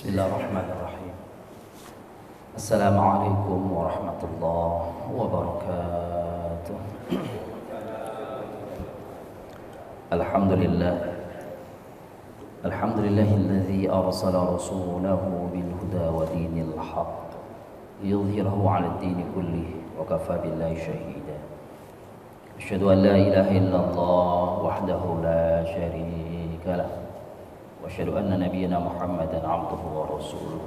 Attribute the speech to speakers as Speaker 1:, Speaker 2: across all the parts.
Speaker 1: Bismillahirrahmanirrahim. Assalamualaikum warahmatullahi wabarakatuh. Alhamdulillah. Alhamdulillahilladzi arsala rasulahu bil huda wa dinil haqq liyudhhirahu 'ala ad-dini kullih wa kafa billahi shahida. Asyhadu an la ilaha illallah wahdahu la syarika lah. وأشهد أن نبينا محمدا عبده ورسوله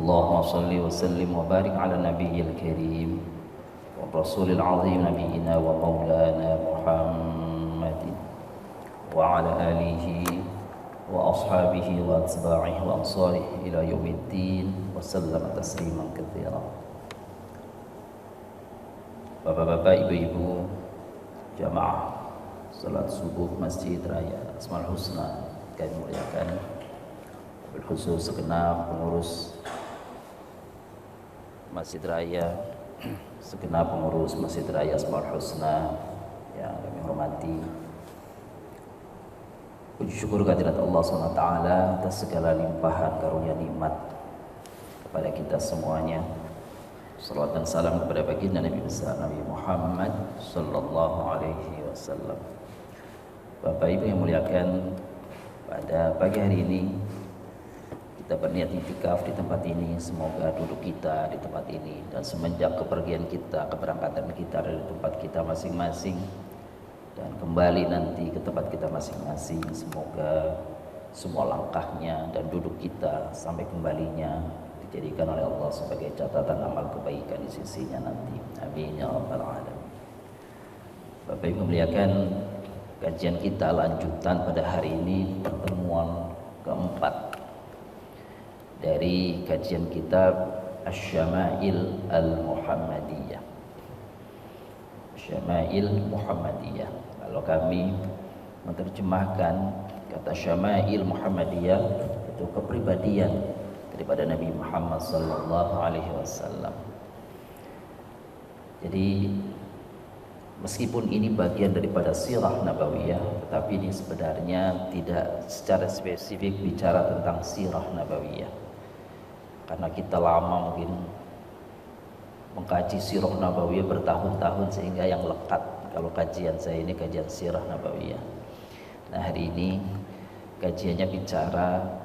Speaker 1: اللهم صل وسلم وبارك على النبي الكريم والرسول العظيم نبينا ومولانا محمد وعلى آله وأصحابه وأتباعه وأنصاره إلى يوم الدين وسلم تسليما كثيرا. Bapak-bapak, ibu-ibu, jamaah salat subuh Masjid Raya Asmaul Husna kami muliakan, berkhusus segenap pengurus Masjid Raya, segenap pengurus Masjid Raya Asmaul Husna yang kami hormati. Puji syukur kehadirat Allah SWT atas segala limpahan karunia nikmat kepada kita semuanya. Salawat dan salam kepada baginda Nabi besar Nabi Muhammad sallallahu alaihi wasallam. Bapak Ibu yang muliakan, pada pagi hari ini kita berniat iktikaf di tempat ini. Semoga duduk kita di tempat ini dan semenjak kepergian kita, keberangkatan kita dari tempat kita masing-masing dan kembali nanti ke tempat kita masing-masing, semoga semua langkahnya dan duduk kita sampai kembalinya dijadikan oleh Allah sebagai catatan amal kebaikan di sisinya nanti. Amin ya rabbal alamin. Bapak Ibu memuliakan, kajian kita lanjutan pada hari ini, pertemuan keempat dari kajian kitab Asy-Syama'il Al-Muhammadiyah. Syama'il Muhammadiyah. Kalau kami menerjemahkan kata Syama'il Muhammadiyah itu kepribadian daripada Nabi Muhammad sallallahu alaihi wasallam. Jadi meskipun ini bagian daripada sirah nabawiyah, tetapi ini sebenarnya tidak secara spesifik bicara tentang sirah nabawiyah. Karena kita lama mungkin mengkaji sirah nabawiyah bertahun-tahun sehingga yang lekat kalau kajian saya ini kajian sirah nabawiyah. Nah, hari ini kajiannya bicara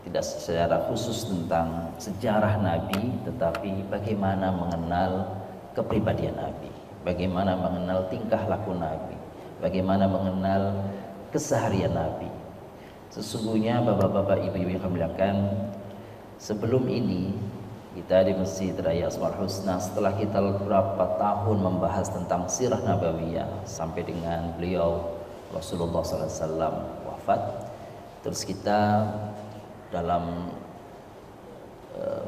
Speaker 1: tidak secara khusus tentang sejarah Nabi, tetapi bagaimana mengenal kepribadian Nabi, bagaimana mengenal tingkah laku Nabi, bagaimana mengenal keseharian Nabi. Sesungguhnya bapak-bapak, ibu-ibu yang kami muliakan, sebelum ini kita di Masjid Raya Asmaul Husna, setelah kita beberapa tahun membahas tentang sirah nabawiyah sampai dengan beliau Rasulullah SAW wafat, terus kita dalam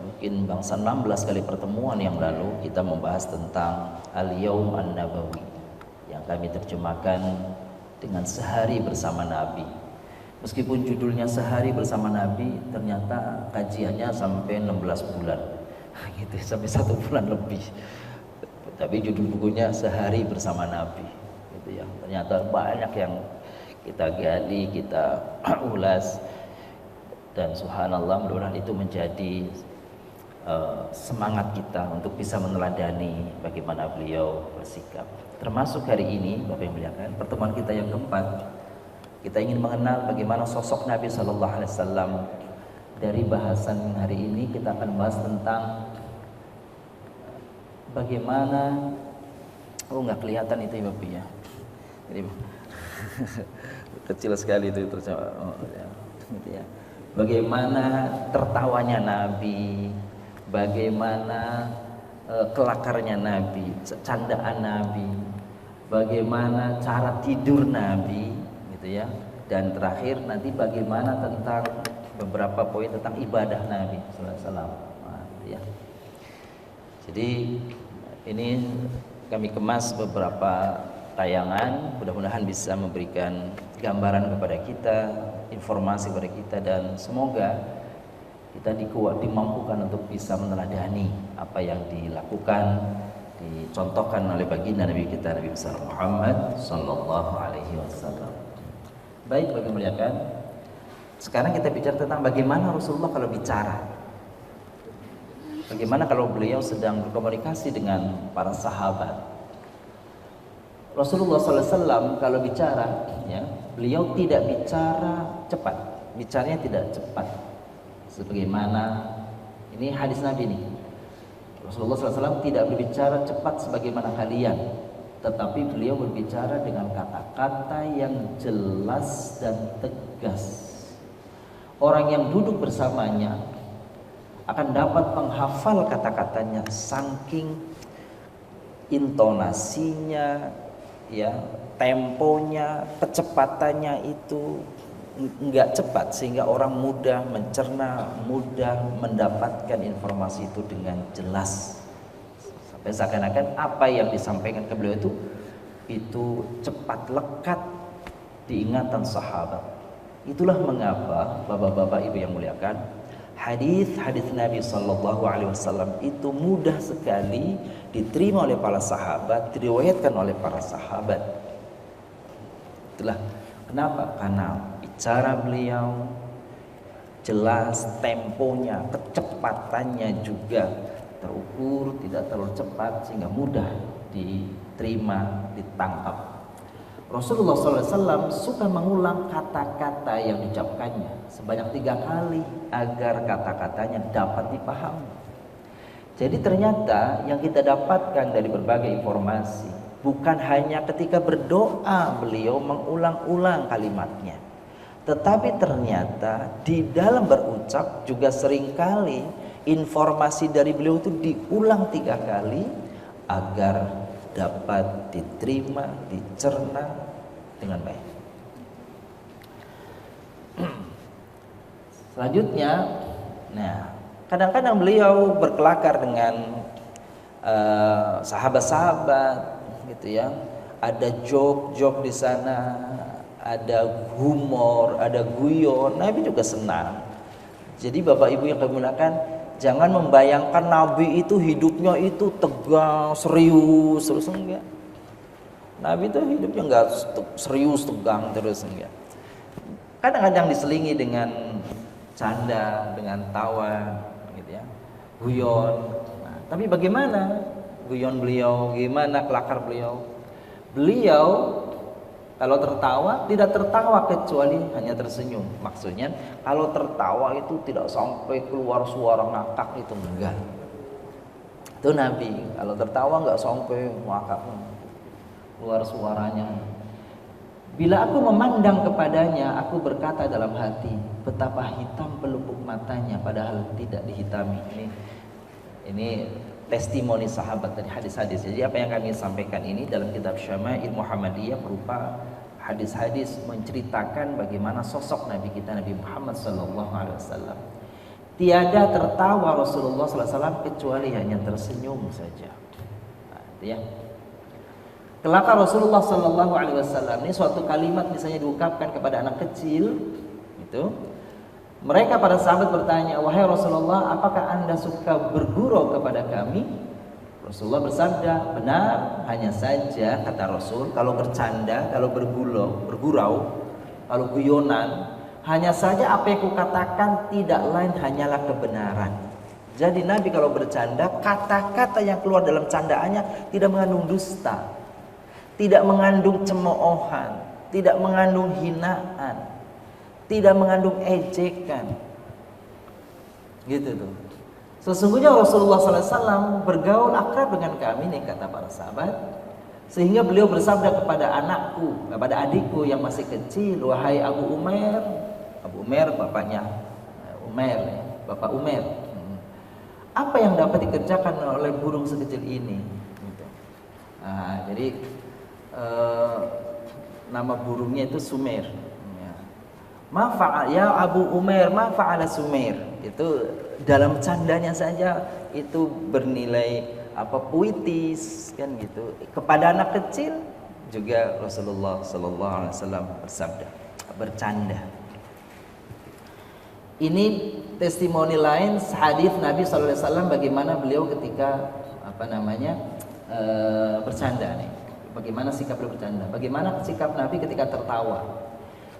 Speaker 1: mungkin bangsa 16 kali pertemuan yang lalu kita membahas tentang Al-Yaum An-Nabawi yang kami terjemahkan dengan sehari bersama Nabi. Meskipun judulnya sehari bersama Nabi, ternyata kajiannya sampai 16 bulan gitu, sampai 1 bulan lebih. Tapi judul bukunya sehari bersama Nabi gitu ya. Ternyata banyak yang kita gali, kita ulas, dan subhanallah, mudah-mudahan itu menjadi semangat kita untuk bisa meneladani bagaimana beliau bersikap. Termasuk hari ini, Bapak yang muliakan, pertemuan kita yang keempat, kita ingin mengenal bagaimana sosok Nabi Sallallahu Alaihi Wasallam. Dari bahasan hari ini kita akan bahas tentang bagaimana, nggak kelihatan itu ya Bapak ya, jadi kecil sekali itu terjemah. Gitu ya. Bagaimana tertawanya Nabi, bagaimana kelakarnya Nabi, candaan Nabi, bagaimana cara tidur Nabi, gitu ya. Dan terakhir nanti bagaimana tentang beberapa poin tentang ibadah Nabi sallallahu alaihi wasallam. Ya. Jadi ini kami kemas beberapa tayangan, mudah-mudahan bisa memberikan gambaran kepada kita, informasi kepada kita, dan semoga kita dimampukan untuk bisa meneladani apa yang dilakukan, dicontohkan oleh baginda Nabi kita Nabi besar Muhammad sallallahu alaihi wasallam. Baik, bagi muliakan, Sekarang kita bicara tentang bagaimana Rasulullah kalau bicara. Bagaimana kalau beliau sedang berkomunikasi dengan para sahabat. Rasulullah SAW kalau bicara, ya, beliau tidak bicara cepat, bicaranya tidak cepat. Sebagaimana ini hadis Nabi nih. Rasulullah SAW tidak berbicara cepat sebagaimana kalian, tetapi beliau berbicara dengan kata-kata yang jelas dan tegas. Orang yang duduk bersamanya akan dapat menghafal kata-katanya saking intonasinya, ya, temponya, kecepatannya itu enggak cepat sehingga orang mudah mencerna, mudah mendapatkan informasi itu dengan jelas. Sampai seakan-akan apa yang disampaikan ke beliau itu cepat lekat di ingatan sahabat. Itulah mengapa bapak-bapak ibu yang muliakan, hadis-hadis Nabi Shallallahu Alaihi Wasallam itu mudah sekali diterima oleh para sahabat, diriwayatkan oleh para sahabat. Itulah kenapa, karena bicara beliau jelas, temponya, kecepatannya juga terukur, tidak terlalu cepat sehingga mudah diterima, ditangkap. Rasulullah SAW suka mengulang kata-kata yang diucapkannya sebanyak 3 kali agar kata-katanya dapat dipahami. Jadi ternyata yang kita dapatkan dari berbagai informasi, bukan hanya ketika berdoa beliau mengulang-ulang kalimatnya, tetapi ternyata di dalam berucap juga seringkali informasi dari beliau itu diulang 3 kali agar dapat diterima, dicerna dengan baik. Selanjutnya, nah, kadang-kadang beliau berkelakar dengan sahabat-sahabat, gitu ya. Ada joke-joke di sana, ada humor, ada guyon. Nabi juga senang. Jadi Bapak Ibu yang kami muliakan, jangan membayangkan Nabi itu hidupnya itu tegang, serius, terus enggak. Nabi itu hidupnya enggak serius, tegang terus enggak. Kadang-kadang diselingi dengan canda, dengan tawa, gitu ya, guyon. Nah, tapi bagaimana guyon beliau, gimana kelakar beliau? Beliau kalau tertawa tidak tertawa kecuali hanya tersenyum. Maksudnya kalau tertawa itu tidak sampai keluar suara ngakak, itu enggak. Itu Nabi kalau tertawa enggak sampai ngakak, keluar suaranya. Bila aku memandang kepadanya, aku berkata dalam hati, betapa hitam pelupuk matanya padahal tidak dihitami. Ini testimoni sahabat dari hadis-hadis. Jadi apa yang kami sampaikan ini dalam kitab Syama'il Muhammadiyah berupa hadis-hadis menceritakan bagaimana sosok Nabi kita, Nabi Muhammad SAW. Tiada tertawa Rasulullah SAW kecuali hanya tersenyum saja. Nah, itu ya. Kelakar Rasulullah SAW ini suatu kalimat misalnya diungkapkan kepada anak kecil, itu mereka para sahabat bertanya, wahai Rasulullah, apakah anda suka bergurau kepada kami? Rasulullah bersabda, benar, hanya saja kata Rasul, kalau bercanda, kalau bergurau, kalau guyonan, hanya saja apa yang kukatakan tidak lain hanyalah kebenaran. Jadi Nabi kalau bercanda, kata-kata yang keluar dalam candaannya tidak mengandung dusta, tidak mengandung cemoohan, tidak mengandung hinaan, tidak mengandung ejekan, gitu tuh. Sesungguhnya Rasulullah SAW bergaul akrab dengan kami nih, kata para sahabat, sehingga beliau bersabda kepada anakku, kepada adikku yang masih kecil, wahai Abu Umair, Abu Umair bapaknya Umair, ya, Bapak Umair, apa yang dapat dikerjakan oleh burung sekecil ini? Gitu. Nah, jadi nama burungnya itu Sumair. Ya Abu Umair, ma fa'ala Sumair. Itu dalam candanya saja itu bernilai puitis kan gitu. Kepada anak kecil juga Rasulullah sallallahu alaihi wasallam bersabda, bercanda. Ini testimoni lain hadis Nabi sallallahu alaihi wasallam bagaimana beliau ketika bercanda nih. Bagaimana sikap beliau bercanda? Bagaimana sikap Nabi ketika tertawa?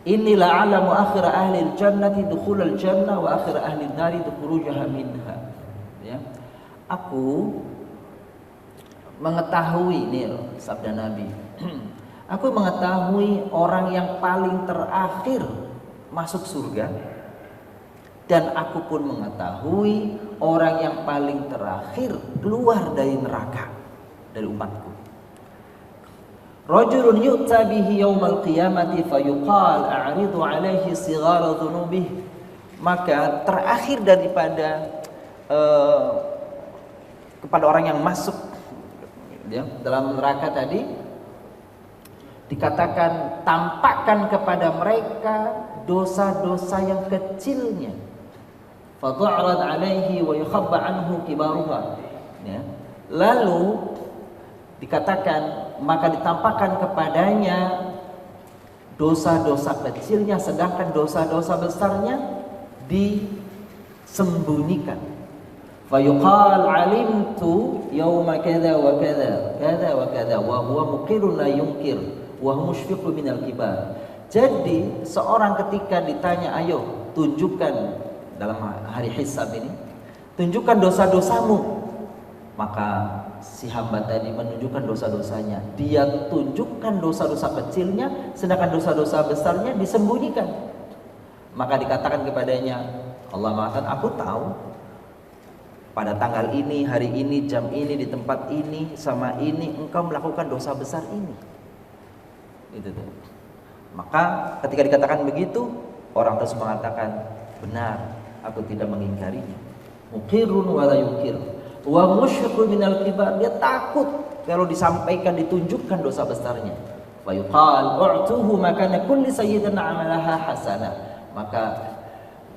Speaker 1: Inni la'alamu akhir ahli al-jannati dukhulal jannah wa akhir ahli an-nari khurujaha minha. Ya. Aku mengetahui, ini sabda Nabi. Aku mengetahui orang yang paling terakhir masuk surga, dan aku pun mengetahui orang yang paling terakhir keluar dari neraka dari umatku. Rajulun yu'ta bihi yaumal qiyamati fayuqal a'ridu alaihi sighara dhunubih. Maka terakhir daripada kepada orang yang masuk ya, dalam neraka tadi dikatakan, tampakkan kepada mereka dosa-dosa yang kecilnya. Fatu'rad alaihi wa yukhabba anhu kibaruha. Ya. Lalu dikatakan, maka ditampakkan kepadanya dosa-dosa kecilnya, sedangkan dosa-dosa besarnya disembunyikan. Fayuqal alimtu yawma kadza wa kadza kadza wa kadza wa huwa muqirun la yunkir wa huwa mushfiqu minal kibar. Jadi seorang ketika ditanya, ayo tunjukkan dalam hari hisab ini, tunjukkan dosa-dosamu, maka si hamba tadi menunjukkan dosa-dosanya. Dia tunjukkan dosa-dosa kecilnya, sedangkan dosa-dosa besarnya disembunyikan. Maka dikatakan kepadanya, Allah mengatakan, aku tahu pada tanggal ini, hari ini, jam ini, di tempat ini, sama ini engkau melakukan dosa besar ini. Itu tuh. Maka ketika dikatakan begitu, orang tersebut mengatakan, benar, aku tidak mengingkarinya. Muqirun wa la yunkir wa musyfiqun minal kibar. Dia takut kalau disampaikan, ditunjukkan dosa besarnya. Fa yuqal u'tuhu makana kulli sayyidin amalaha hasanah. Maka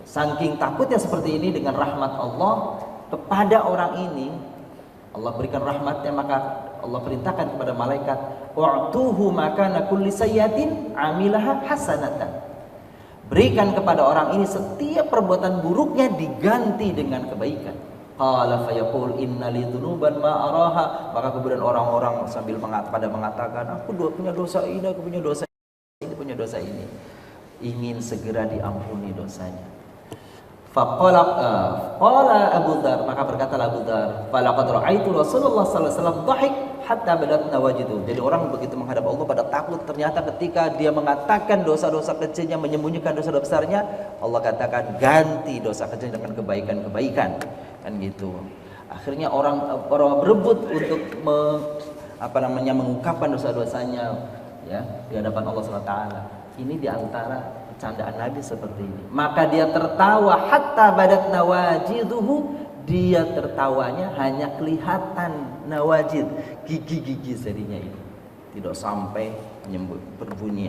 Speaker 1: saking takutnya seperti ini dengan rahmat Allah kepada orang ini, Allah berikan rahmatnya, maka Allah perintahkan kepada malaikat, u'tuhu makana kulli sayyidin amilaha hasanatan. Berikan kepada orang ini setiap perbuatan buruknya diganti dengan kebaikan. Qala fayaqul inna li dzunuban ma araha. Maka kemudian orang-orang sambil pada mengatakan, aku punya dosa ini, aku punya dosa ini, punya dosa ini. Ingin segera diampuni dosanya. Qala Abu Dzar, maka berkatalah Abu Dzar, falaqad ra'aitu Rasulullah sallallahu alaihi wasallam dhahik hatta badat nawajidu. Jadi orang begitu menghadap Allah pada takut, ternyata ketika dia mengatakan dosa-dosa kecilnya, menyembunyikan dosa besarnya, Allah katakan ganti dosa kecil dengan kebaikan-kebaikan. Kan gitu. Akhirnya orang berebut untuk mengungkapkan dosa-dosanya ya di hadapan Allah SWT. Ini diantara candaan Nabi seperti ini. Maka dia tertawa hatta badat nawajiduhu. Dia tertawanya hanya kelihatan nawajid, gigi-gigi jadinya ini. Tidak sampai berbunyi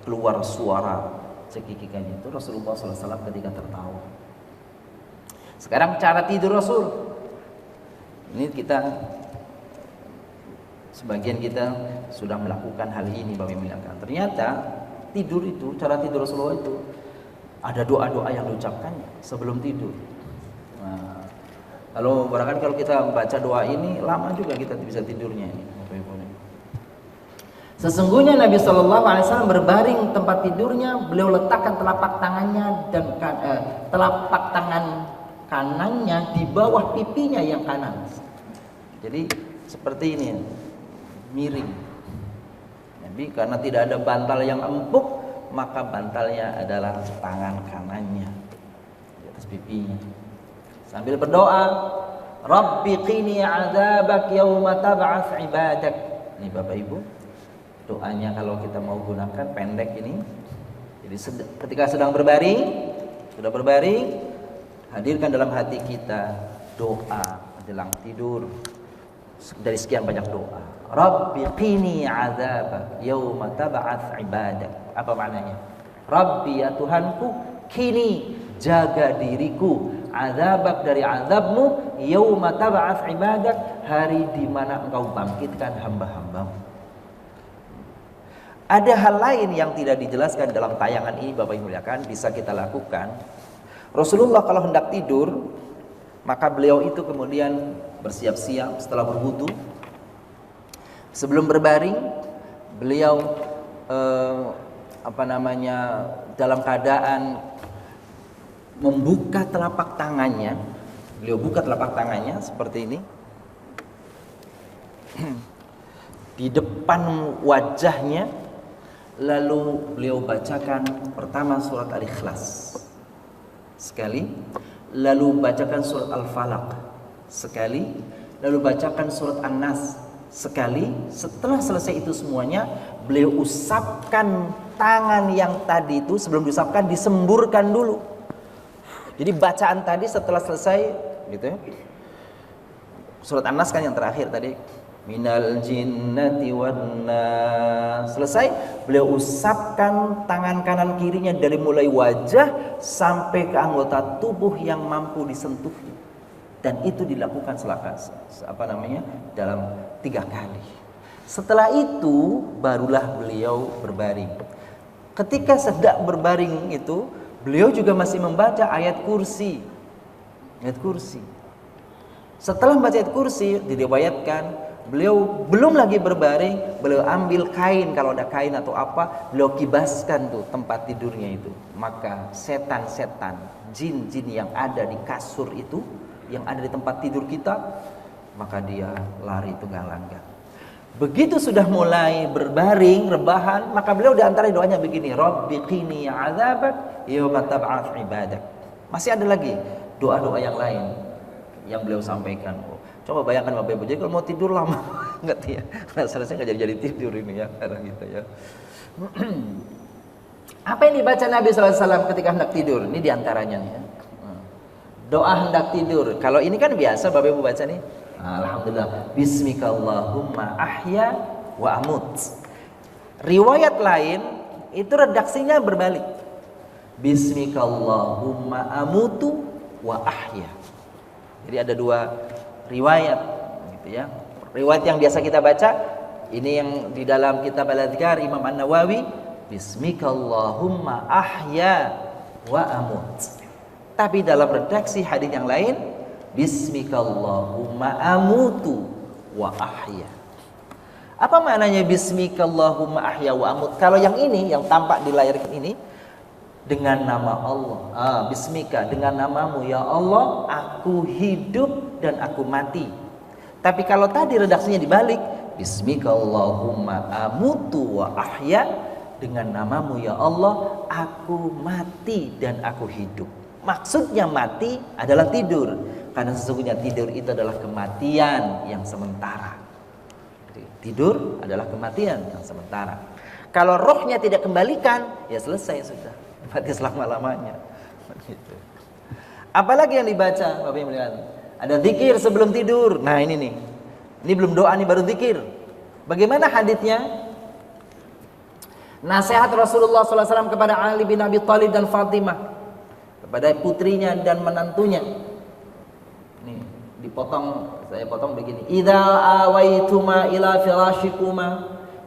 Speaker 1: keluar suara cekikikannya. Itu Rasulullah SAW ketika tertawa. Sekarang cara tidur Rasul. Ini sebagian kita sudah melakukan hal ini, Bapak Ibu. Ternyata tidur itu, cara tidur Rasulullah itu ada doa-doa yang diucapkannya sebelum tidur. Nah, kalau barangkali kalau kita baca doa ini lama juga kita bisa tidurnya ini, Bapak Ibu. Sesungguhnya Nabi SAW berbaring tempat tidurnya, beliau letakkan telapak tangannya dan telapak tangan kanannya di bawah pipinya yang kanan. Jadi seperti ini, miring. Jadi karena tidak ada bantal yang empuk, maka bantalnya adalah tangan kanannya di atas pipinya. Sambil berdoa, Rabbi qini adzabak yauma tab'ats ibadak. Ini Bapak Ibu, doanya kalau kita mau gunakan pendek ini. Jadi ketika sedang berbaring, sudah berbaring, hadirkan dalam hati kita doa menjelang tidur dari sekian banyak doa. Rabbi qini adzabak yauma tab'ats ibadak. Apa maknanya? Rabbi, ya Tuhanku, qini, jaga diriku, adzabak, dari azabmu, yauma tab'ats ibadak, hari di mana engkau bangkitkan hamba-hambamu. Ada hal lain yang tidak dijelaskan dalam tayangan ini, Bapak Ibu muliakan, bisa kita lakukan. Rasulullah kalau hendak tidur, maka beliau itu kemudian bersiap-siap setelah berwudu. Sebelum berbaring, beliau dalam keadaan membuka telapak tangannya. Beliau buka telapak tangannya seperti ini. Di depan wajahnya, lalu beliau bacakan pertama surat Al-Ikhlas sekali, lalu bacakan surat Al-Falaq sekali, lalu bacakan surat An-Nas sekali. Setelah selesai itu semuanya, beliau usapkan tangan yang tadi itu. Sebelum diusapkan, disemburkan dulu. Jadi bacaan tadi setelah selesai gitu ya. Surat An-Nas kan yang terakhir tadi, minal jinnati wan nas. Selesai, beliau usapkan tangan kanan kirinya dari mulai wajah sampai ke anggota tubuh yang mampu disentuhnya. Dan itu dilakukan dalam 3 kali. Setelah itu barulah beliau berbaring. Ketika sedang berbaring itu, beliau juga masih membaca ayat kursi. Ayat kursi. Setelah membaca ayat kursi, diriwayatkan beliau belum lagi berbaring, beliau ambil kain, kalau ada kain atau apa, beliau kibaskan tuh tempat tidurnya itu. Maka setan-setan, jin-jin yang ada di kasur itu, yang ada di tempat tidur kita, maka dia lari tunggang-langgang. Begitu sudah mulai berbaring, rebahan, maka beliau diantara doanya begini, Rabbi qini azabak yawma tab'ats ibadak. Masih ada lagi doa-doa yang lain yang beliau sampaikan. Coba bayangkan Bapak Ibu, jadi kalau mau tidur lama enggak ya? Nah, selesai enggak jadi tidur ini ya, karena gitu ya. Apa yang dibaca Nabi SAW ketika hendak tidur? Ini diantaranya nih ya. Doa hendak tidur. Kalau ini kan biasa Bapak Ibu baca nih. Alhamdulillah, bismikallahumma ahya wa amut. Riwayat lain itu redaksinya berbalik. Bismikallahumma amutu wa ahya. Jadi ada 2 riwayat gitu ya. Riwayat yang biasa kita baca, ini yang di dalam kitab Al-Adhkar Imam An-Nawawi, bismikallahumma ahya wa amut. Tapi dalam redaksi hadis yang lain, bismikallahumma amutu wa ahya. Apa maknanya bismikallahumma ahya wa amut? Kalau yang ini, yang tampak di layar ini, dengan nama Allah. Bismika, dengan namamu ya Allah, aku hidup dan aku mati. Tapi kalau tadi redaksinya dibalik, bismikallahumma amutu wa ahya, dengan namamu ya Allah, aku mati dan aku hidup. Maksudnya mati adalah tidur, karena sesungguhnya tidur itu adalah kematian yang sementara. Tidur adalah kematian yang sementara. Kalau rohnya tidak kembalikan, ya selesai sudah, mati selama-lamanya. Apalagi yang dibaca, Bapak Ibu melihat, ada zikir sebelum tidur. Nah ini nih, ini belum doa nih, baru zikir. Bagaimana haditsnya? Nasihat Rasulullah SAW kepada Ali bin Abi Thalib dan Fatimah, kepada putrinya dan menantunya. Nih, saya potong begini. Idza awaituma ila firashikuma,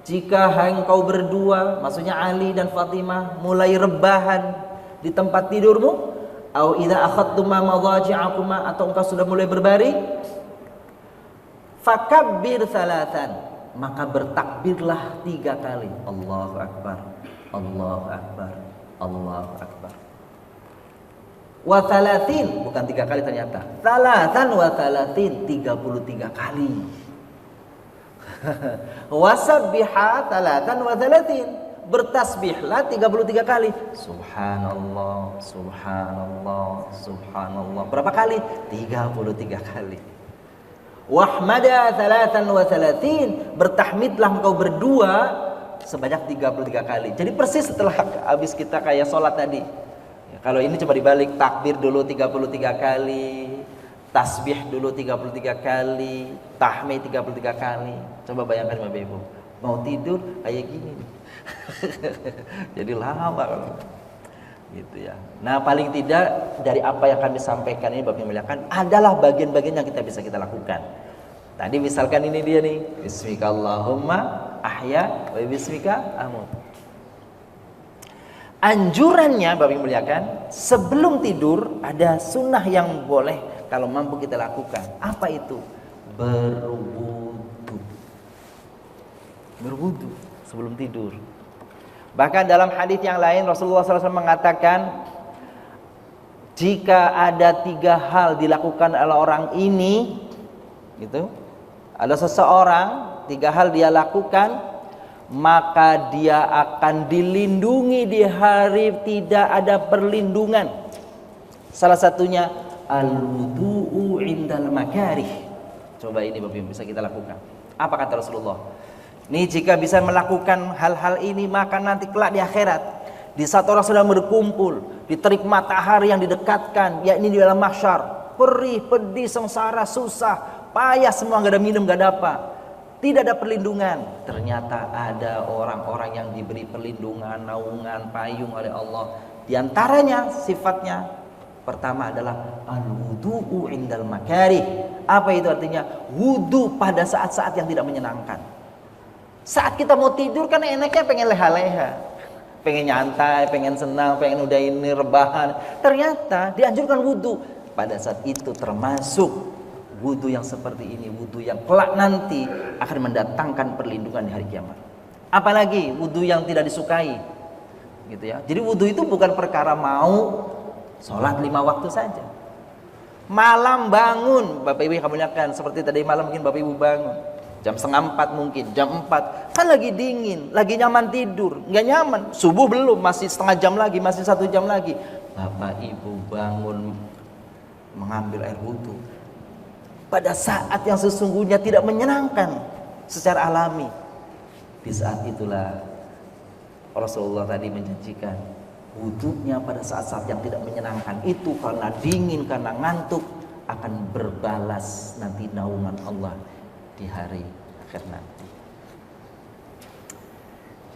Speaker 1: jika engkau berdua, maksudnya Ali dan Fatimah, mulai rebahan di tempat tidurmu, au idza akhadtuma madaji'akuma, atau engkau sudah mulai berbaring, fakabbir salatan, maka bertakbirlah 3 kali. Allahu Akbar, Allahu Akbar, Allahu Akbar. Wa thalathin, bukan 3 kali ternyata. Thalathan wa thalathin, 33 kali. Wasabbiha thalathan wa thalathin, bertasbihlah 33 kali. Subhanallah, subhanallah, subhanallah. Berapa kali? 33 kali. Wahmada thalathan wa thalathin, bertahmidlah engkau berdua sebanyak 33 kali. Jadi persis setelah habis kita kayak sholat tadi. Kalau ini coba dibalik, takbir dulu 33 kali, tasbih dulu 33 kali, tahmid 33 kali. Coba bayangkan Bapak Ibu, mau tidur kayak gini. Jadi lama kalau gitu ya. Nah, paling tidak dari apa yang kami sampaikan ini Bapak Ibu muliakan adalah bagian-bagian yang kita bisa kita lakukan. Tadi misalkan ini dia nih, bismikallahumma ahya wa bismika amut. Anjurannya Bapak Ibu muliakan, sebelum tidur ada sunnah yang boleh kalau mampu kita lakukan. Apa itu? Berwudu. Berwudu sebelum tidur. Bahkan dalam hadis yang lain Rasulullah SAW mengatakan, jika ada 3 hal dilakukan oleh orang ini, gitu, ada seseorang 3 hal dia lakukan, maka dia akan dilindungi di hari tidak ada perlindungan. Salah satunya al-wudu'u indal makarih. Coba ini Bapak Ibu bisa kita lakukan. Apa kata Rasulullah? Nih, jika bisa melakukan hal-hal ini, maka nanti kelak di akhirat, di saat orang sedang berkumpul, di terik matahari yang didekatkan, yakni di dalam mahsyar, perih, pedih, sengsara, susah, payah, semua, gak ada minum, gak ada apa, tidak ada perlindungan. Ternyata ada orang-orang yang diberi perlindungan, naungan, payung oleh Allah. Di antaranya sifatnya pertama adalah al-wudu'u indal makarih. Apa itu artinya? Wudu pada saat-saat yang tidak menyenangkan. Saat kita mau tidur kan enaknya pengen leha-leha, pengen nyantai, pengen senang, pengen udah ini rebahan. Ternyata dianjurkan wudu pada saat itu, termasuk wudu yang seperti ini, wudu yang kelak nanti akan mendatangkan perlindungan di hari kiamat. Apalagi wudu yang tidak disukai, gitu ya. Jadi wudu itu bukan perkara mau sholat 5 waktu saja. Malam bangun, Bapak Ibu kamu lihatkan, seperti tadi malam mungkin Bapak Ibu bangun jam 3:30, mungkin jam 4, kan lagi dingin, lagi nyaman tidur, nggak nyaman, subuh belum, masih setengah jam lagi, masih 1 jam lagi, Bapak Ibu bangun mengambil air wudu pada saat yang sesungguhnya tidak menyenangkan secara alami. Di saat itulah Rasulullah tadi menjanjikan wudunya pada saat-saat yang tidak menyenangkan itu, karena dingin, karena ngantuk, akan berbalas nanti naungan Allah di hari akhir nanti.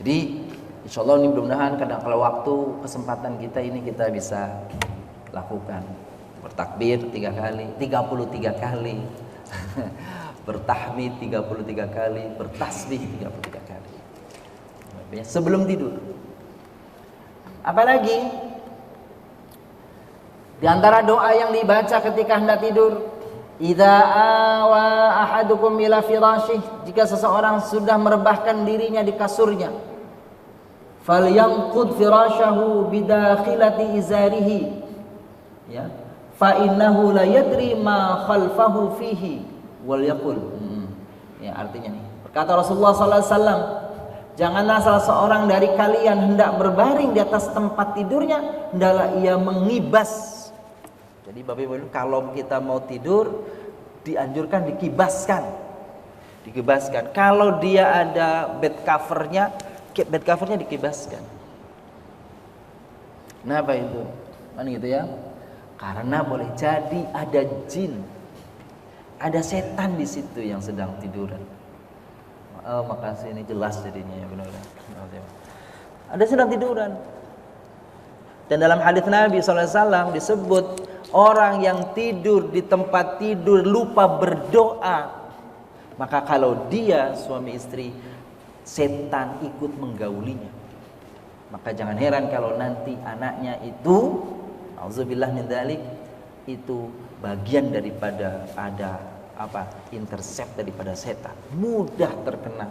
Speaker 1: Jadi insya Allah ini mudah-mudahan kalau waktu kesempatan kita ini kita bisa lakukan. Bertakbir 3 kali, 33 kali bertahmid 33 kali, bertasbih 33 kali sebelum tidur. Apalagi di antara doa yang dibaca ketika hendak tidur, idza awa ahadukum ila firasyih, jika seseorang sudah merebahkan dirinya di kasurnya, falyanqud firasyahu bidakhilati izarihi, ya, fa innahu la yadri ma khalfahu fihi wal yaqul. Ya, artinya nih, berkata Rasulullah sallallahu alaihi wasallam, janganlah salah seorang dari kalian hendak berbaring di atas tempat tidurnya, hendaklah ia mengibas. Jadi Bapak Ibu, kalau kita mau tidur dianjurkan dikibaskan. Kalau dia ada bed covernya dikibaskan. Kenapa itu? Kan gitu ya? Karena boleh jadi ada jin, ada setan di situ yang sedang tiduran. Oh, makasih, ini jelas jadinya ya, benar. Ada sedang tiduran. Dan dalam hadis Nabi SAW disebut orang yang tidur di tempat tidur lupa berdoa, maka kalau dia suami istri, setan ikut menggaulinya. Maka jangan heran kalau nanti anaknya itu, auzubillah min dzalik, itu bagian daripada ada intercept daripada setan, mudah terkena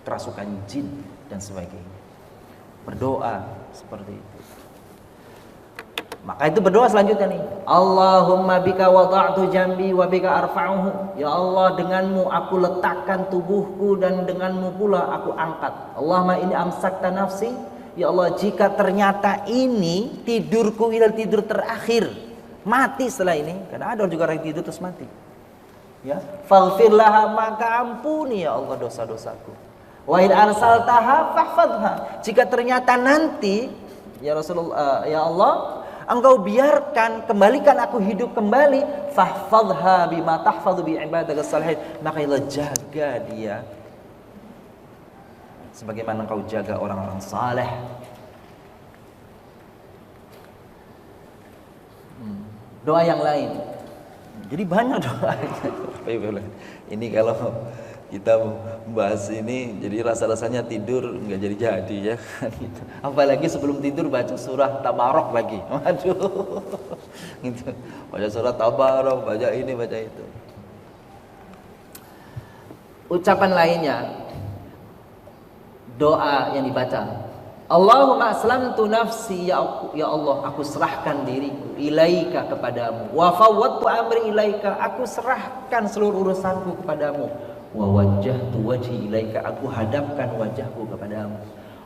Speaker 1: kerasukan jin dan sebagainya. Berdoa seperti itu. Maka itu berdoa selanjutnya nih, Allahumma bika wada'tu jambi wa bika arfa'uhu. Ya Allah, denganmu aku letakkan tubuhku dan denganmu pula aku angkat. Allahumma ini amsakta nafsi. Ya Allah, jika ternyata ini tidurku adalah tidur terakhir, mati setelah ini, karena ada juga orang tidur terus mati, ya, faghfir laha, maka ampuni ya Allah dosa-dosaku. Wa in arsaltaha fahfadha, jika ternyata nanti ya Rasulullah, ya Allah, Engkau biarkan, kembalikan aku hidup kembali, fahfadha bima tahfadhu bi ibadaka salihin, maka Allah jaga dia sebagaimana Engkau jaga orang-orang saleh. Doa yang lain, jadi banyak doa. Ini kalau kita membahas ini, jadi rasa-rasanya tidur nggak jadi ya kan gitu. Apalagi sebelum tidur baca surah Tabarok lagi, waduh, gitu. Baca surah Tabarok, baca ini, baca itu. Ucapan lainnya, doa yang dibaca,
Speaker 2: Allahumma aslamtu nafsi, ya Allah, aku serahkan diriku ilaika kepadamu. Wa fawwadtu amri ilaika, aku serahkan seluruh urusanku kepadamu. Wa wajjahtu wajhi ilaika, aku hadapkan wajahku kepadamu.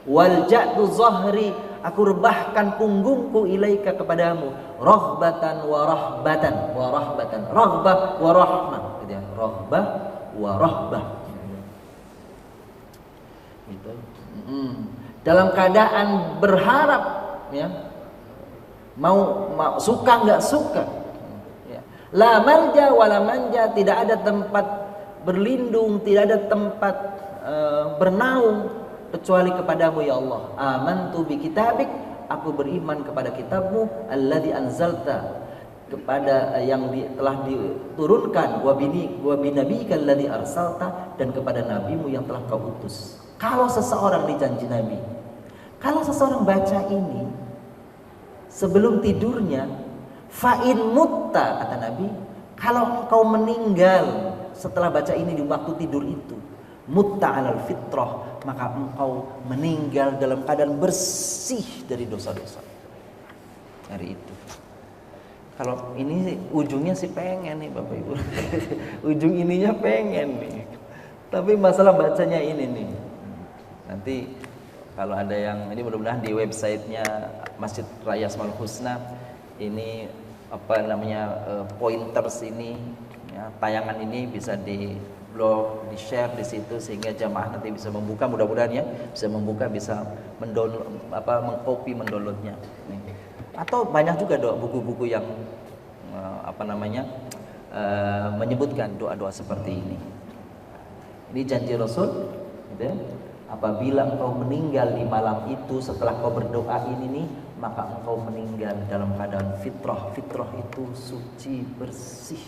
Speaker 2: Walja'tu zahri, aku rebahkan punggungku ilaika kepadamu. Rahbatan wa rahbatan, raghbah wa rahmah, gitu ya. Raghbah wa rahbah. Gitu. Dalam keadaan berharap, ya, mau suka nggak suka, ya. La malja wala manja, tidak ada tempat berlindung, tidak ada tempat bernaung kecuali kepadamu, ya Allah. Amantu bi kitabik, aku beriman kepada kitabmu, alladzi anzalta, kepada yang telah diturunkan, wa binabiyika alladzi arsalta, dan kepada nabimu yang telah kau utus. Kalau seseorang dijanji Nabi, kalau seseorang baca ini sebelum tidurnya, fa'in mutta, kata Nabi, kalau engkau meninggal setelah baca ini di waktu tidur itu, mutta alal fitrah, maka engkau meninggal dalam keadaan bersih dari dosa-dosa. Hari itu. Kalau ini ujungnya sih pengen nih Bapak Ibu. Ujung ininya pengen nih. Tapi masalah bacanya ini nih. Nanti kalau ada yang, ini mudah-mudahan di websitenya Masjid Raya Asmaul Husna ini apa namanya pointers ini, ya, tayangan ini bisa di blog, di share di situ sehingga jamaah nanti bisa membuka, mudah-mudahan ya bisa membuka, bisa mendownload mengcopy, mendownloadnya. Atau banyak juga buku-buku yang menyebutkan doa-doa seperti ini. Ini janji Rasul, gitu ya. Apabila engkau meninggal di malam itu setelah kau berdoa ini nih, maka engkau meninggal dalam keadaan fitrah. Fitrah itu suci, bersih,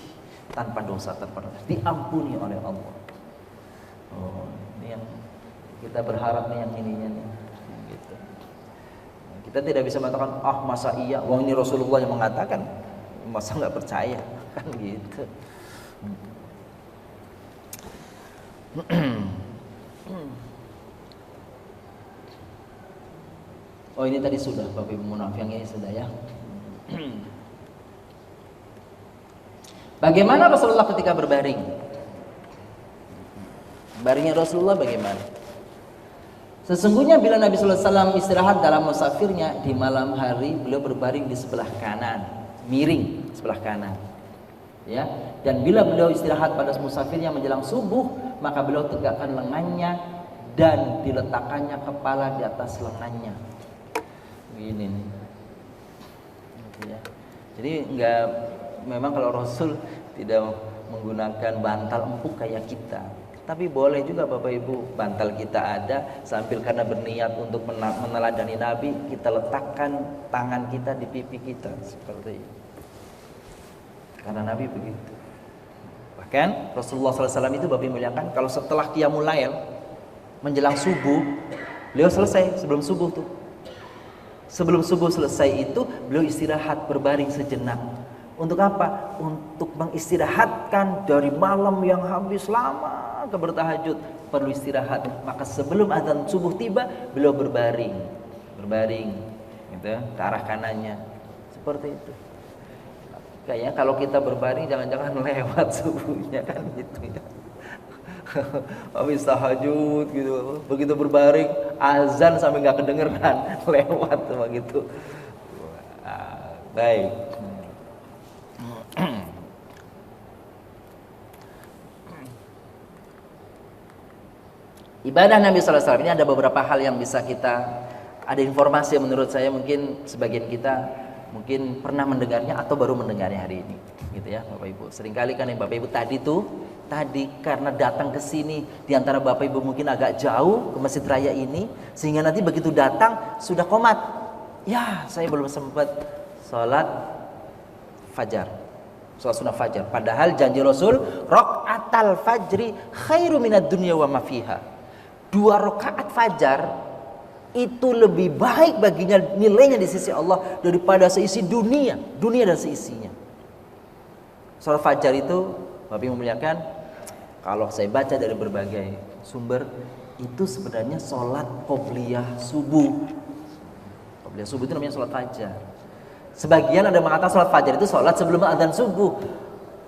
Speaker 2: tanpa dosa, diampuni oleh Allah. Oh, ini yang kita berharap nih, yang ininya nih. Gitu. Kita tidak bisa mengatakan, masa iya, wong ini Rasulullah yang mengatakan, masa nggak percaya, kan gitu. Oh, ini tadi sudah Bapak Ibu, maaf, yang ini sudah ya. Bagaimana Rasulullah ketika berbaring? Baringnya Rasulullah bagaimana? Sesungguhnya bila Nabi sallallahu alaihi wasallam istirahat dalam musafirnya di malam hari, beliau berbaring di sebelah kanan, miring sebelah kanan. Ya, dan bila beliau istirahat pada musafirnya menjelang subuh, maka beliau tegakkan lengannya dan diletakkannya kepala di atas lengannya. Begini nih. Ya. Jadi memang kalau Rasul tidak menggunakan bantal empuk kayak kita. Tapi boleh juga Bapak Ibu, bantal kita ada, sambil karena berniat untuk meneladani Nabi, kita letakkan tangan kita di pipi kita seperti itu. Karena Nabi begitu. Bahkan Rasulullah SAW itu Bapak Ibu muliakan, kalau setelah Qiyamul Lail menjelang subuh, beliau selesai sebelum subuh tuh. Sebelum subuh selesai itu beliau istirahat, berbaring sejenak. Untuk apa? Untuk mengistirahatkan dari malam yang habis lama ke bertahajud, perlu istirahat. Maka sebelum azan subuh tiba, beliau berbaring gitu, ke arah kanannya. Seperti itu. Kayaknya kalau kita berbaring jangan-jangan lewat subuhnya, kan gitu ya. Habis tahajud gitu, begitu berbaring azan sampai nggak kedengeran, lewat begitu. Baik. Ibadah Nabi SAW ini ada beberapa hal yang bisa kita, ada informasi yang menurut saya mungkin sebagian kita mungkin pernah mendengarnya atau baru mendengarnya hari ini, gitu ya Bapak Ibu. Seringkali kan yang Bapak Ibu tadi karena datang ke sini, di antara Bapak Ibu mungkin agak jauh ke Masjid Raya ini, sehingga nanti begitu datang sudah qomat. Ya, saya belum sempat sholat fajar, sholat sunnah fajar. Padahal janji Rasul, raqatal fajri khairu minad dunya wa ma fiha. 2 rakaat fajar itu lebih baik baginya nilainya di sisi Allah daripada seisi dunia dan seisinya. Sholat fajar itu Bapak Ibu memuliakan, kalau saya baca dari berbagai sumber, itu sebenarnya sholat qobliyah subuh Beliau subuh itu namanya sholat fajar. Sebagian ada mengatakan sholat fajar itu sholat sebelum adzan subuh.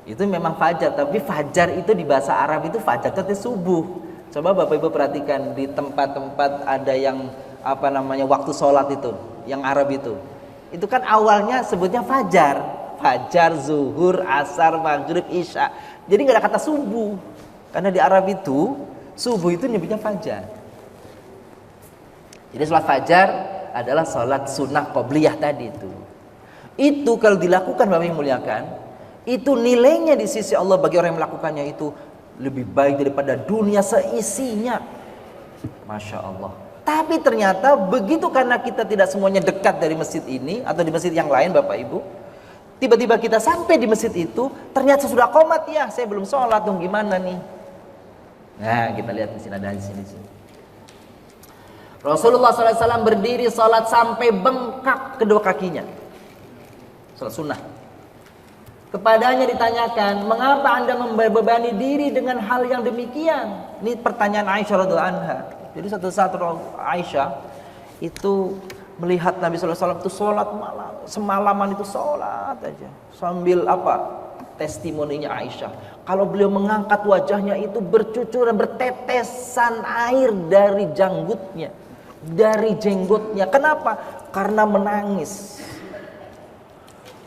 Speaker 2: Itu memang fajar, tapi fajar itu di bahasa Arab itu fajar itu subuh. Coba Bapak Ibu perhatikan di tempat-tempat ada yang waktu sholat itu, yang Arab itu kan awalnya sebutnya fajar, zuhur, asar, maghrib, isya. Jadi nggak ada kata subuh, karena di Arab itu subuh itu nyebutnya fajar. Jadi sholat fajar adalah sholat sunnah qobliyah tadi itu. Itu kalau dilakukan Bapak yang muliakan, itu nilainya di sisi Allah bagi orang yang melakukannya itu lebih baik daripada dunia seisinya. Masya Allah. Tapi ternyata begitu, karena kita tidak semuanya dekat dari masjid ini atau di masjid yang lain Bapak Ibu, tiba-tiba kita sampai di masjid itu, ternyata sudah qomat, ya saya belum sholat dong, gimana nih? Nah kita lihat di sini, ada di sini. Rasulullah SAW berdiri sholat sampai bengkak kedua kakinya, sholat sunnah. Kepadanya ditanyakan, mengapa anda membebani diri dengan hal yang demikian? Ini pertanyaan Aisyah radhiyallahu anha. Jadi suatu saat Aisyah itu melihat Nabi SAW itu sholat malam, semalaman itu sholat aja, sambil testimoninya Aisyah. Kalau beliau mengangkat wajahnya itu bercucuran, bertetesan air dari janggutnya, dari jenggotnya. Kenapa? Karena menangis.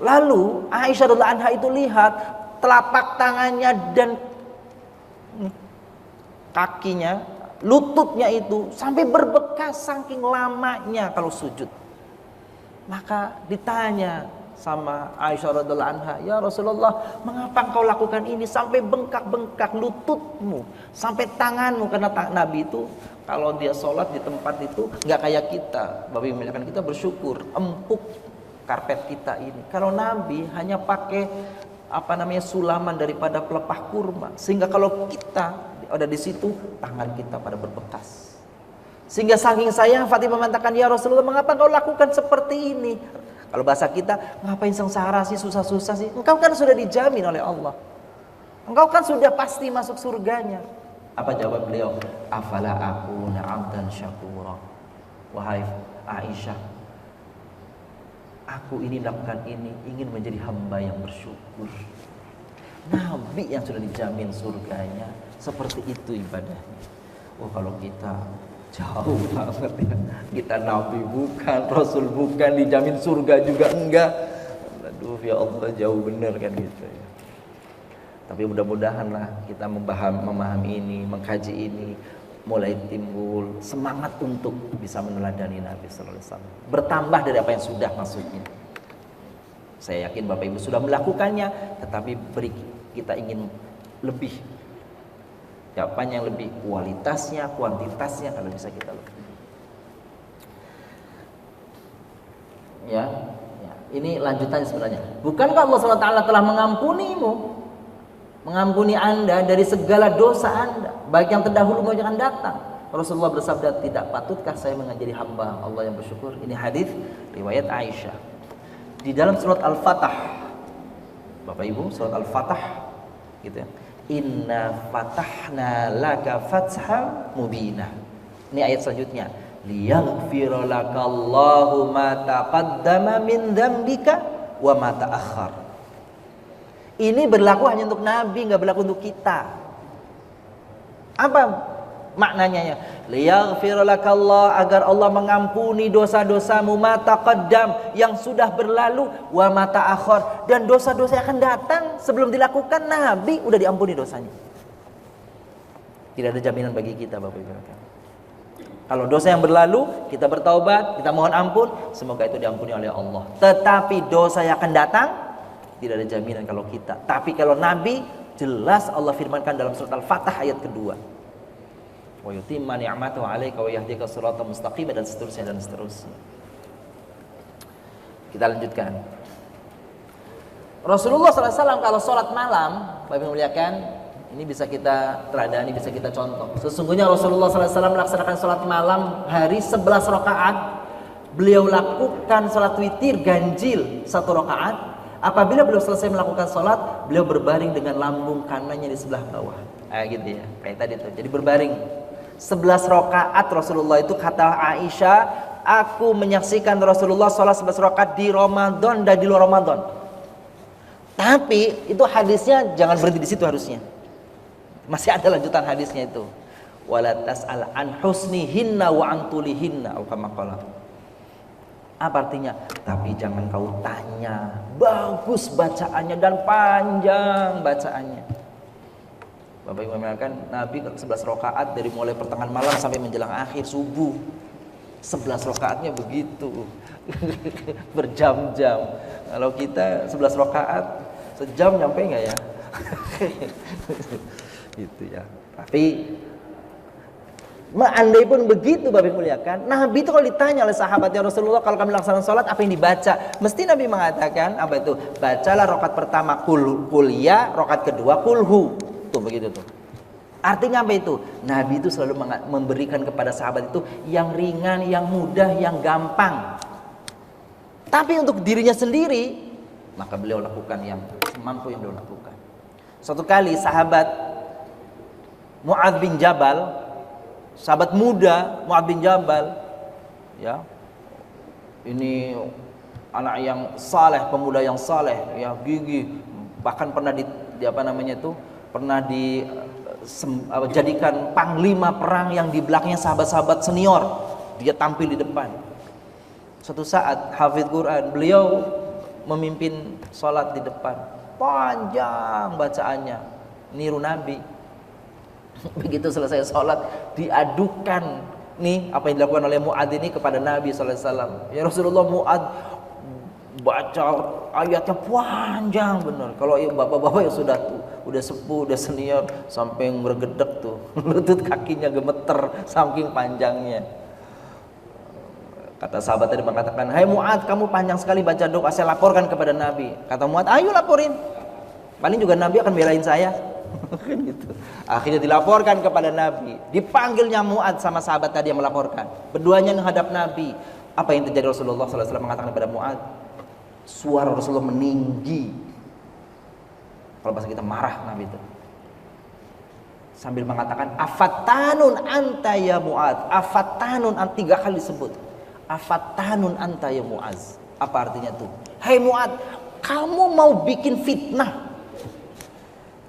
Speaker 2: Lalu Aisyah radhiyallahu anha itu lihat telapak tangannya dan kakinya, lututnya itu sampai berbekas saking lamanya kalau sujud. Maka ditanya sama Aisyah radhiyallahu anha, ya Rasulullah, mengapa engkau lakukan ini sampai bengkak-bengkak lututmu, sampai tanganmu? Karena Nabi itu kalau dia sholat di tempat itu nggak kayak kita. Bapak Ibu muliakan, kita bersyukur empuk karpet kita ini. Kalau Nabi hanya pakai sulaman daripada pelepah kurma, sehingga kalau kita ada di situ tangan kita pada berbekas. Sehingga saking sayang Fatimah mengatakan, ya Rasulullah, mengapa kau lakukan seperti ini? Kalau bahasa kita, ngapain sengsara sih, susah-susah sih? Engkau kan sudah dijamin oleh Allah, engkau kan sudah pasti masuk surganya. Apa jawab beliau? Afala akuna abdan syakura. Wahai Aisyah, aku ini melakukan ini ingin menjadi hamba yang bersyukur. Nabi yang sudah dijamin surganya, seperti itu ibadahnya. Oh kalau kita jauh banget ya, kita Nabi bukan, Rasul bukan, dijamin surga juga enggak. Aduh ya Allah, jauh bener kan gitu ya. Tapi mudah-mudahan lah kita memahami ini, mengkaji ini, mulai timbul semangat untuk bisa meneladani Nabi sallallahu alaihi wasallam. Bertambah dari apa yang sudah, maksudnya. Saya yakin Bapak Ibu sudah melakukannya, tetapi kita ingin lebih. Jawabannya yang lebih, kualitasnya, kuantitasnya kalau bisa kita lebih. Ya. Ini lanjutannya sebenarnya. Bukankah Allah SWT telah mengampunimu? Mengampuni anda dari segala dosa anda, baik yang terdahulu maupun yang akan datang. Rasulullah bersabda, tidak patutkah saya menjadi hamba Allah yang bersyukur? Ini hadis riwayat Aisyah. Di dalam surat Al-Fatah, Bapak Ibu, surat Al-Fatah gitu ya. Inna fatahna laka fatham mubina. Ini ayat selanjutnya. Liyaghfira lakallahu ma taqaddama min dzambika wa ma ta'akhkhar. Ini berlaku hanya untuk Nabi, nggak berlaku untuk kita. Apa maknanya? Liyaghfir lakallah, agar Allah mengampuni dosa-dosamu, ma taqaddam, yang sudah berlalu, wa ma ta'akhkhar, dan dosa-dosa yang akan datang sebelum dilakukan Nabi udah diampuni dosanya. Tidak ada jaminan bagi kita Bapak Ibu. Kalau dosa yang berlalu kita bertaubat, kita mohon ampun, semoga itu diampuni oleh Allah. Tetapi dosa yang akan datang tidak ada jaminan kalau kita. Tapi kalau Nabi, jelas Allah firmankan dalam surat Al-Fatah ayat kedua. Wa yutimma ni'matahu 'alaika wa yahdika siratan mustaqima, dan seterusnya dan seterusnya. Kita lanjutkan. Rasulullah SAW kalau sholat malam, Bapak muliakan, ini bisa kita teladani, bisa kita contoh. Sesungguhnya Rasulullah SAW melaksanakan sholat malam hari 11 rakaat. Beliau lakukan sholat witir ganjil 1 rakaat. Apabila beliau selesai melakukan sholat, beliau berbaring dengan lambung kanannya di sebelah bawah. Gitu ya, kayak tadi tuh. Jadi berbaring 11 rakaat Rasulullah itu, kata Aisyah, aku menyaksikan Rasulullah sholat 11 rakaat di Ramadan dan di luar Ramadan. Tapi itu hadisnya jangan berhenti di situ harusnya. Masih ada lanjutan hadisnya itu. Wala tas'al an husnihinna wa an tulihinna atau kama qala. Apa artinya? Tapi jangan kau tanya bagus bacaannya dan panjang bacaannya. Bapak Ibu mengatakan Nabi 11 rakaat dari mulai pertengahan malam sampai menjelang akhir subuh. 11 rakaatnya begitu. Berjam-jam. Kalau kita 11 rakaat sejam nyampe enggak ya? Gitu ya. Tapi andai pun begitu Bapak muliakan, Nabi itu kalau ditanya oleh sahabatnya Rasulullah, kalau kami laksanakan sholat apa yang dibaca? Mesti Nabi mengatakan apa itu? Bacalah rakaat pertama kul ya, rakaat kedua kulhu. Tuh begitu tuh. Artinya apa itu? Nabi itu selalu memberikan kepada sahabat itu yang ringan, yang mudah, yang gampang. Tapi untuk dirinya sendiri, maka beliau lakukan yang mampu yang beliau lakukan. Suatu kali sahabat Mu'adz bin Jabal, sahabat muda Mu'adz bin Jabal, ya, ini anak yang saleh, pemuda yang saleh, ya, gigih, bahkan pernah pernah dijadikan panglima perang yang di belakangnya sahabat-sahabat senior, dia tampil di depan. Suatu saat hafidz Quran, beliau memimpin sholat di depan, panjang bacaannya, niru Nabi. Begitu selesai sholat, diadukan nih apa yang dilakukan oleh Mu'adz ini kepada Nabi SAW. Ya Rasulullah, Mu'adz baca ayatnya panjang benar. Kalau bapak-bapak yang udah sepuh, udah senior, sampai bergedek tuh, lutut kakinya gemeter saking panjangnya. Kata sahabat tadi mengatakan, hai Mu'adz, kamu panjang sekali baca doa, saya laporkan kepada Nabi. Kata Mu'adz, ayo laporin, paling juga Nabi akan belain saya. Gitu. Akhirnya dilaporkan kepada Nabi, dipanggilnya Mu'adz sama sahabat tadi yang melaporkan, berduanya menghadap Nabi. Apa yang terjadi? Rasulullah SAW mengatakan kepada Mu'adz, suara Rasulullah meninggi. Kalau bahasa kita marah Nabi itu, sambil mengatakan afattanun anta ya Mu'adz, afattanun, 3 kali disebut afattanun anta ya Mu'adz. Apa artinya tuh? Hai Mu'adz, kamu mau bikin fitnah,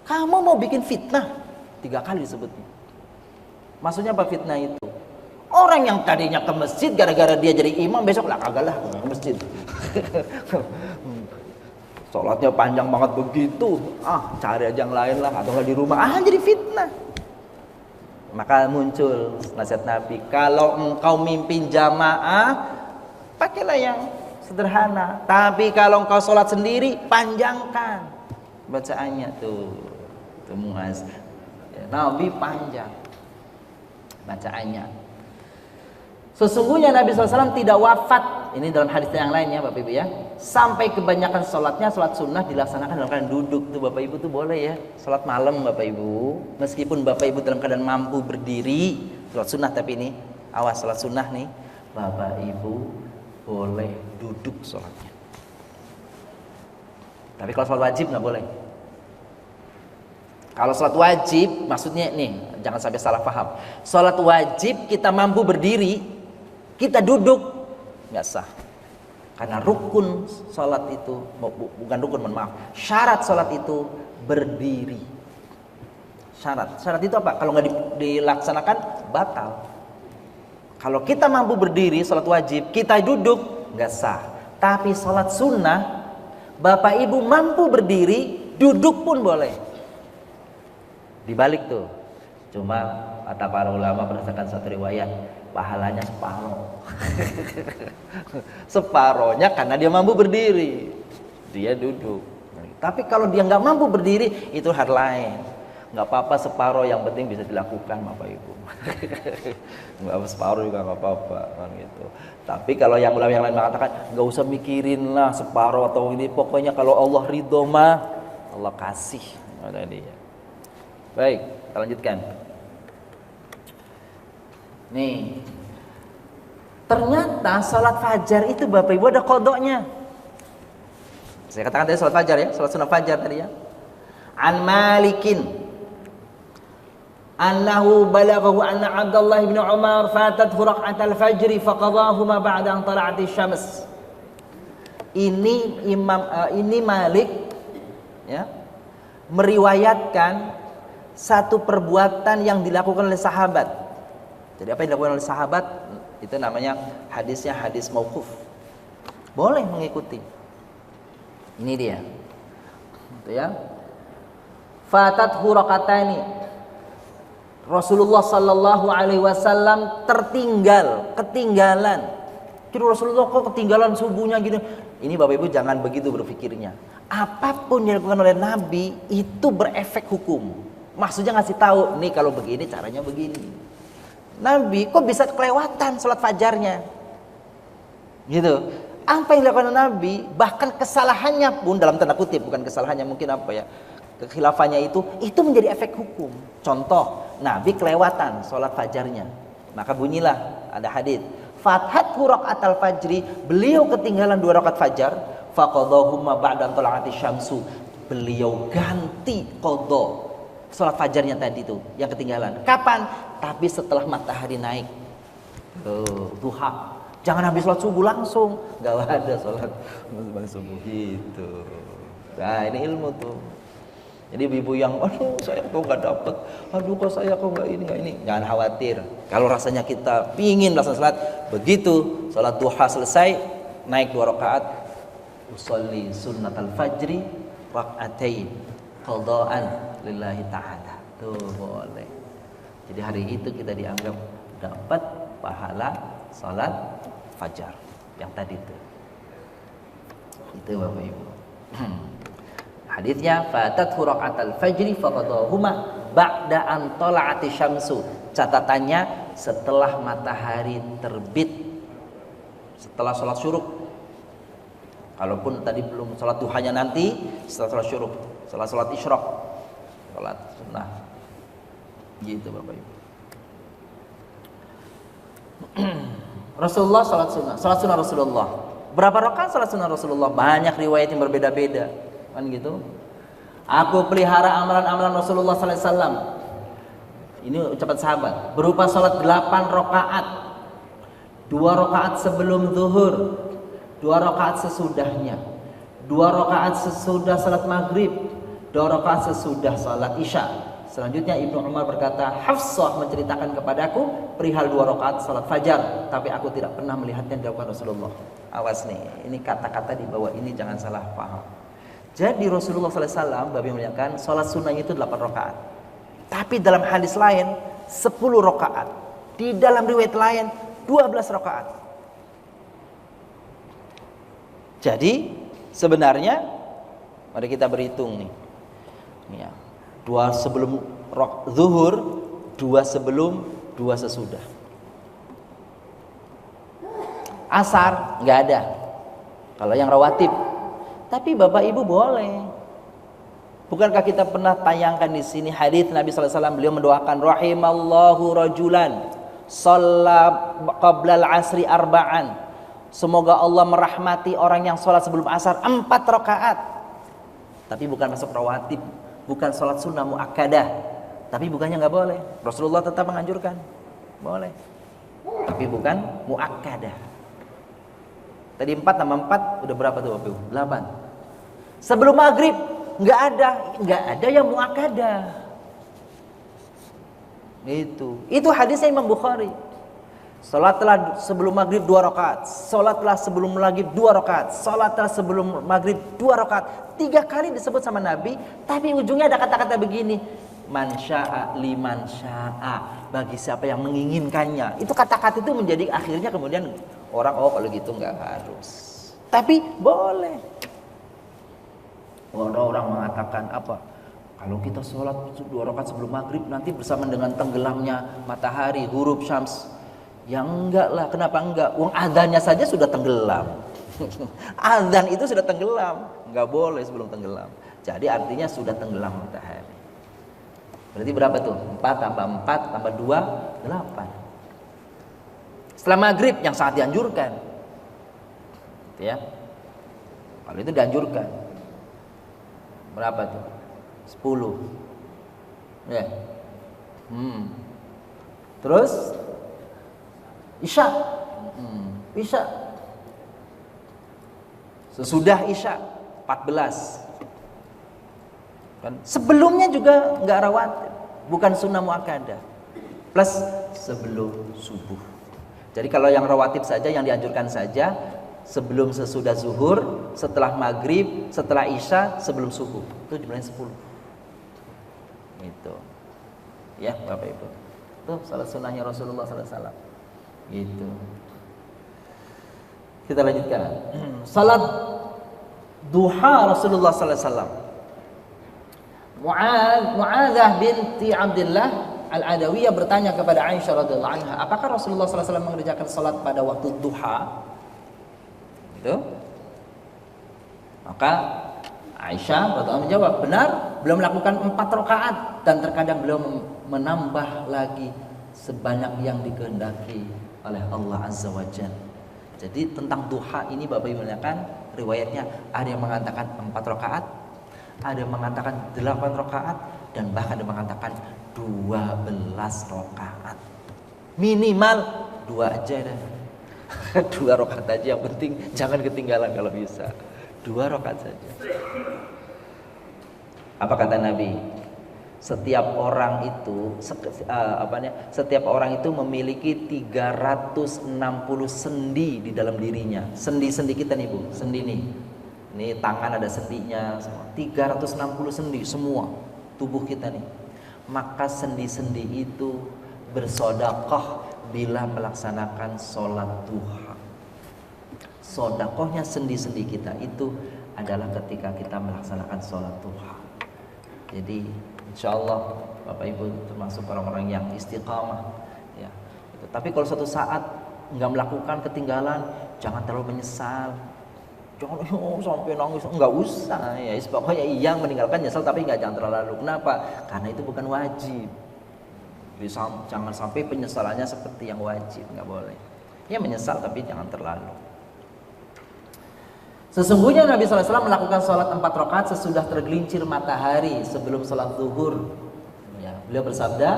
Speaker 2: kamu mau bikin fitnah. 3 kali disebutnya. Maksudnya apa fitnah itu? Orang yang tadinya ke masjid gara-gara dia jadi imam, besok lah kagak lah ke masjid. Sholatnya panjang banget begitu, cari aja yang lain lah, atau nggak di rumah, jadi fitnah. Maka muncul nasihat Nabi, kalau engkau mimpin jamaah, pakailah yang sederhana. Tapi kalau engkau sholat sendiri, panjangkan bacaannya tuh Mu'adz. Ya, Nabi panjang bacaannya. Sesungguhnya Nabi SAW tidak wafat, ini dalam hadis yang lain ya Bapak Ibu ya, sampai kebanyakan sholatnya, sholat sunnah dilaksanakan dalam keadaan duduk. Tuh Bapak Ibu tuh boleh ya, sholat malam Bapak Ibu, meskipun Bapak Ibu dalam keadaan mampu berdiri, sholat sunnah, tapi ini awas, sholat sunnah nih Bapak Ibu boleh duduk sholatnya. Tapi kalau sholat wajib nggak boleh. Kalau sholat wajib, maksudnya nih, jangan sampai salah paham. Sholat wajib kita mampu berdiri, kita duduk, nggak sah. Karena rukun sholat itu, bukan rukun, maaf, syarat sholat itu berdiri. Syarat itu apa? Kalau nggak dilaksanakan, batal. Kalau kita mampu berdiri, sholat wajib, kita duduk, nggak sah. Tapi sholat sunnah, Bapak Ibu mampu berdiri, duduk pun boleh. Dibalik tuh, cuma kata para ulama berdasarkan satu riwayat, pahalanya separuh. Separohnya karena dia mampu berdiri, dia duduk. Tapi kalau dia nggak mampu berdiri, itu hal lain. Nggak apa-apa separuh, yang penting bisa dilakukan Bapak Ibu. Nggak apa separuh juga nggak apa-apa kan gitu. Tapi kalau yang ulama yang lain mengatakan nggak usah mikirin lah separuh atau ini, pokoknya kalau Allah ridho mah Allah kasih. Ada dia. Baik, kita lanjutkan. Nih, ternyata sholat fajar itu Bapak Ibu ada kodoknya. Saya katakan tadi sholat fajar ya, sholat sunnah fajar tadi ya. An Malikin, annahu balaghahu anna Abdullah bin Umar fatathu rak'atal fajri faqadahuma ba'da an tala'ati syams. Ini Malik ya, meriwayatkan satu perbuatan yang dilakukan oleh sahabat. Jadi apa yang dilakukan oleh sahabat itu namanya hadisnya hadis mauquf. Boleh mengikuti. Ini dia. Gitu ya. Fatathu rak'atani. Rasulullah sallallahu alaihi wasallam ketinggalan. Kira Rasulullah kok ketinggalan subuhnya gini. Ini Bapak Ibu jangan begitu berpikirnya. Apapun yang dilakukan oleh Nabi itu berefek hukum. Maksudnya ngasih tahu, nih kalau begini caranya begini. Nabi kok bisa kelewatan sholat fajarnya? Gitu. Apa yang dilakukan Nabi, bahkan kesalahannya pun dalam tanda kutip, bukan kesalahannya mungkin apa ya, kekhilafannya itu menjadi efek hukum. Contoh, Nabi kelewatan sholat fajarnya, maka bunyilah ada hadis. Fathathu rak'atal fajri, beliau ketinggalan 2 rakaat fajar, faqadahuma ba'da tala'ati syamsu, beliau ganti qadha salat fajarnya tadi itu yang ketinggalan. Kapan? Tapi setelah matahari naik. Duha. Jangan habis salat subuh langsung, enggak ada salat subuh gitu. Nah, ini ilmu tuh. Jadi ibu yang aduh saya kok enggak dapat, aduh kok saya kok enggak ini, jangan khawatir. Kalau rasanya kita pingin melaksanakan salat, begitu salat duha selesai, naik 2 rakaat, usolli sunnatal fajri rak'atain qadaan lillahi ta'ala. Tuh boleh. Jadi hari itu kita dianggap dapat pahala salat fajar yang tadi itu. Itu Bapak Ibu. Hadisnya fatathu rak'atal fajri faqadahuma ba'da an tala'ati syamsu. Catatannya setelah matahari terbit, setelah sholat syuruk. Kalaupun tadi belum sholat duhanya nanti, setelah sholat syuruk, setelah sholat isyraq, sholat sunnah. Gitu Bapak Ibu. Rasulullah sholat sunnah Rasulullah. Berapa rakaat sholat sunnah Rasulullah? Banyak riwayat yang berbeda-beda. Kan gitu. Aku pelihara amalan-amalan Rasulullah sallallahu alaihi wasallam. Ini ucapan sahabat. Berupa salat 8 rakaat. 2 rakaat sebelum zuhur, 2 rakaat sesudahnya, 2 rakaat sesudah salat maghrib, 2 rakaat sesudah salat isya. Selanjutnya Ibnu Umar berkata, Hafsah menceritakan kepadaku perihal 2 rakaat salat fajar, tapi aku tidak pernah melihatnya dilakukan Rasulullah. Awas nih, ini kata-kata di bawah ini jangan salah paham. Jadi Rasulullah SAW Babi menyatakan sholat sunnahnya itu 8 rakaat. Tapi dalam hadis lain 10 rakaat. Di dalam riwayat lain 12 rakaat. Jadi sebenarnya mari kita berhitung nih. Ya, 2 sebelum zuhur, 2 sebelum, 2 sesudah. Asar nggak ada. Kalau yang rawatib. Tapi Bapak Ibu boleh. Bukankah kita pernah tayangkan di sini hadis Nabi sallallahu alaihi wasallam, beliau mendoakan rahimallahu rajulan shalla qabla al-asri arba'an. Semoga Allah merahmati orang yang sholat sebelum asar 4 rakaat. Tapi bukan masuk rawatib, bukan sholat sunnah muakkadah. Tapi bukannya nggak boleh. Rasulullah tetap menganjurkan. Boleh. Tapi bukan muakkadah. Tadi 4 tambah 4 udah berapa tuh Bapak Ibu? 8. Sebelum maghrib nggak ada yang muakkadah. Itu hadisnya Imam Bukhari. Salatlah sebelum maghrib 2 rakaat, salatlah sebelum maghrib 2 rakaat, salatlah sebelum maghrib 2 rakaat. 3 kali disebut sama Nabi, tapi ujungnya ada kata-kata begini, man syaa liman syaa, bagi siapa yang menginginkannya. Itu kata-kata itu menjadi akhirnya kemudian orang kalau gitu nggak harus. Tapi boleh. Orang mengatakan apa? Kalau kita sholat 2 rakaat sebelum maghrib nanti bersama dengan tenggelamnya matahari, huruf syams. Ya enggak lah, kenapa enggak? Wong adzannya saja sudah tenggelam. Adzan itu sudah tenggelam, enggak boleh sebelum tenggelam. Jadi artinya sudah tenggelam matahari. Berarti berapa tuh? 4 tambah 4 tambah 2, 8. Setelah maghrib yang sangat dianjurkan. Ya. Kalau itu dianjurkan. Berapa tuh? 10. Ya. Terus Isya. Isya. Sesudah Isya 14. Kan sebelumnya juga enggak rawatib, bukan sunnah muakkadah. Plus sebelum subuh. Jadi kalau yang rawatib saja, yang dianjurkan saja sebelum sesudah zuhur, setelah maghrib, setelah isya, sebelum subuh. Itu jumlahnya 10. Gitu. Ya, Bapak Ibu. Itu salat sunnahnya Rasulullah sallallahu alaihi wasallam. Gitu. Kita lanjutkan. Salat duha Rasulullah sallallahu alaihi wasallam. Mu'adzah binti Abdullah Al-Adawiyah bertanya kepada Aisyah radhiyallahu anha, apakah Rasulullah sallallahu alaihi wasallam mengerjakan salat pada waktu duha? Gitu. Maka Aisyah radhiyallahu menjawab, benar, beliau melakukan 4 rakaat dan terkadang beliau menambah lagi sebanyak yang dikehendaki oleh Allah Azza wa Jalla. Jadi tentang duha ini Bapak Ibu muliakan, riwayatnya ada yang mengatakan 4 rakaat, ada yang mengatakan 8 rakaat, dan bahkan ada yang mengatakan 12 rakaat. Minimal 2 aja dah. 2 rakaat aja, yang penting jangan ketinggalan kalau bisa. 2 rakaat saja. Apa kata Nabi? Setiap orang itu memiliki 360 sendi di dalam dirinya. Sendi-sendi kita nih Bu, sendi nih. Ini tangan ada sendinya semua. 360 sendi semua tubuh kita nih. Maka sendi-sendi itu bersedekah bila melaksanakan sholat duha. Sedekahnya sendi-sendi kita itu adalah ketika kita melaksanakan sholat duha. Jadi insyaallah Bapak Ibu termasuk orang-orang yang istiqamah ya. Tapi kalau suatu saat nggak melakukan, ketinggalan, jangan terlalu menyesal. Jangan sampai nangis, nggak usah ya. Pokoknya yang meninggalkan nyesal, tapi jangan terlalu. Kenapa? Karena itu bukan wajib. Jadi, jangan sampai penyesalannya seperti yang wajib, nggak boleh. Ya menyesal tapi jangan terlalu. Sesungguhnya Nabi SAW melakukan sholat 4 rakaat sesudah tergelincir matahari sebelum sholat zuhur. Ya, beliau bersabda,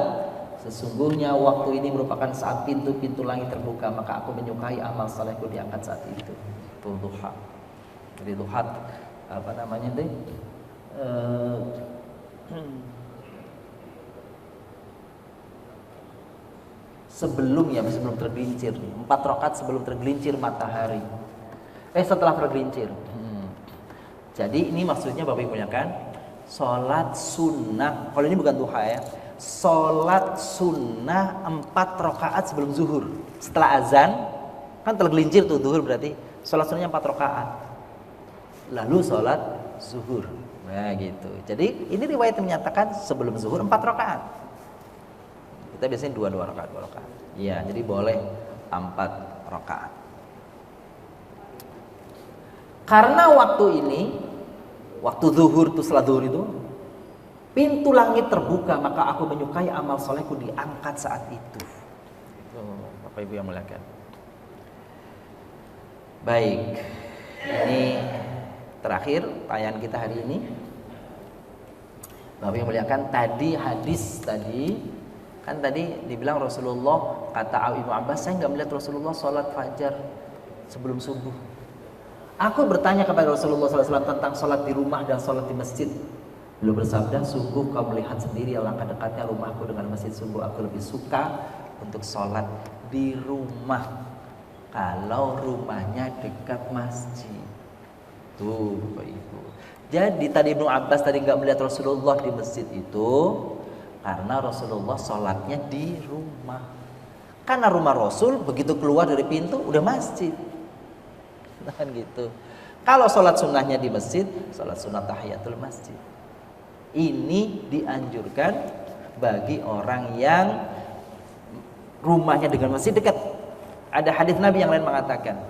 Speaker 2: sesungguhnya waktu ini merupakan saat pintu-pintu langit terbuka, maka aku menyukai amal salehku diangkat saat itu. Itu duha. Jadi duha apa namanya deh? Sebelum tergelincir, 4 rakaat sebelum tergelincir matahari. Setelah tergelincir. Jadi ini maksudnya Bapak Ibu muliakan, sholat sunnah. Kalau ini bukan duha ya. Sholat sunnah 4 rakaat sebelum zuhur. Setelah azan kan tergelincir tuh zuhur, berarti sholat sunnahnya 4 rakaat. Lalu sholat zuhur. Nah gitu. Jadi ini riwayat menyatakan sebelum zuhur 4 rakaat. Kita biasanya 2 rakaat, 2 rakaat. Iya, jadi boleh 4 rakaat. Karena waktu ini, waktu zuhur itu, setelah zuhur itu, pintu langit terbuka, maka aku menyukai amal solehku diangkat saat itu. Itu Bapak Ibu yang muliakan. Baik, ini terakhir tayangan kita hari ini. Bapak yang muliakan, tadi hadis tadi kan tadi dibilang Rasulullah, kata Ibnu Abbas, saya nggak melihat Rasulullah sholat fajar sebelum subuh. Aku bertanya kepada Rasulullah SAW tentang sholat di rumah dan sholat di masjid. Beliau bersabda, sungguh kau melihat sendiri alangkah dekatnya rumahku dengan masjid. Sungguh aku lebih suka untuk sholat di rumah kalau rumahnya dekat masjid. Tuh Bapak Ibu. Jadi tadi Ibnu Abbas tadi nggak melihat Rasulullah di masjid itu karena Rasulullah sholatnya di rumah. Karena rumah Rasul begitu keluar dari pintu udah masjid. Kan gitu. Kalau sholat sunnahnya di masjid, sholat sunnah tahiyatul masjid. Ini dianjurkan bagi orang yang rumahnya dengan masjid dekat. Ada hadis Nabi yang lain mengatakan,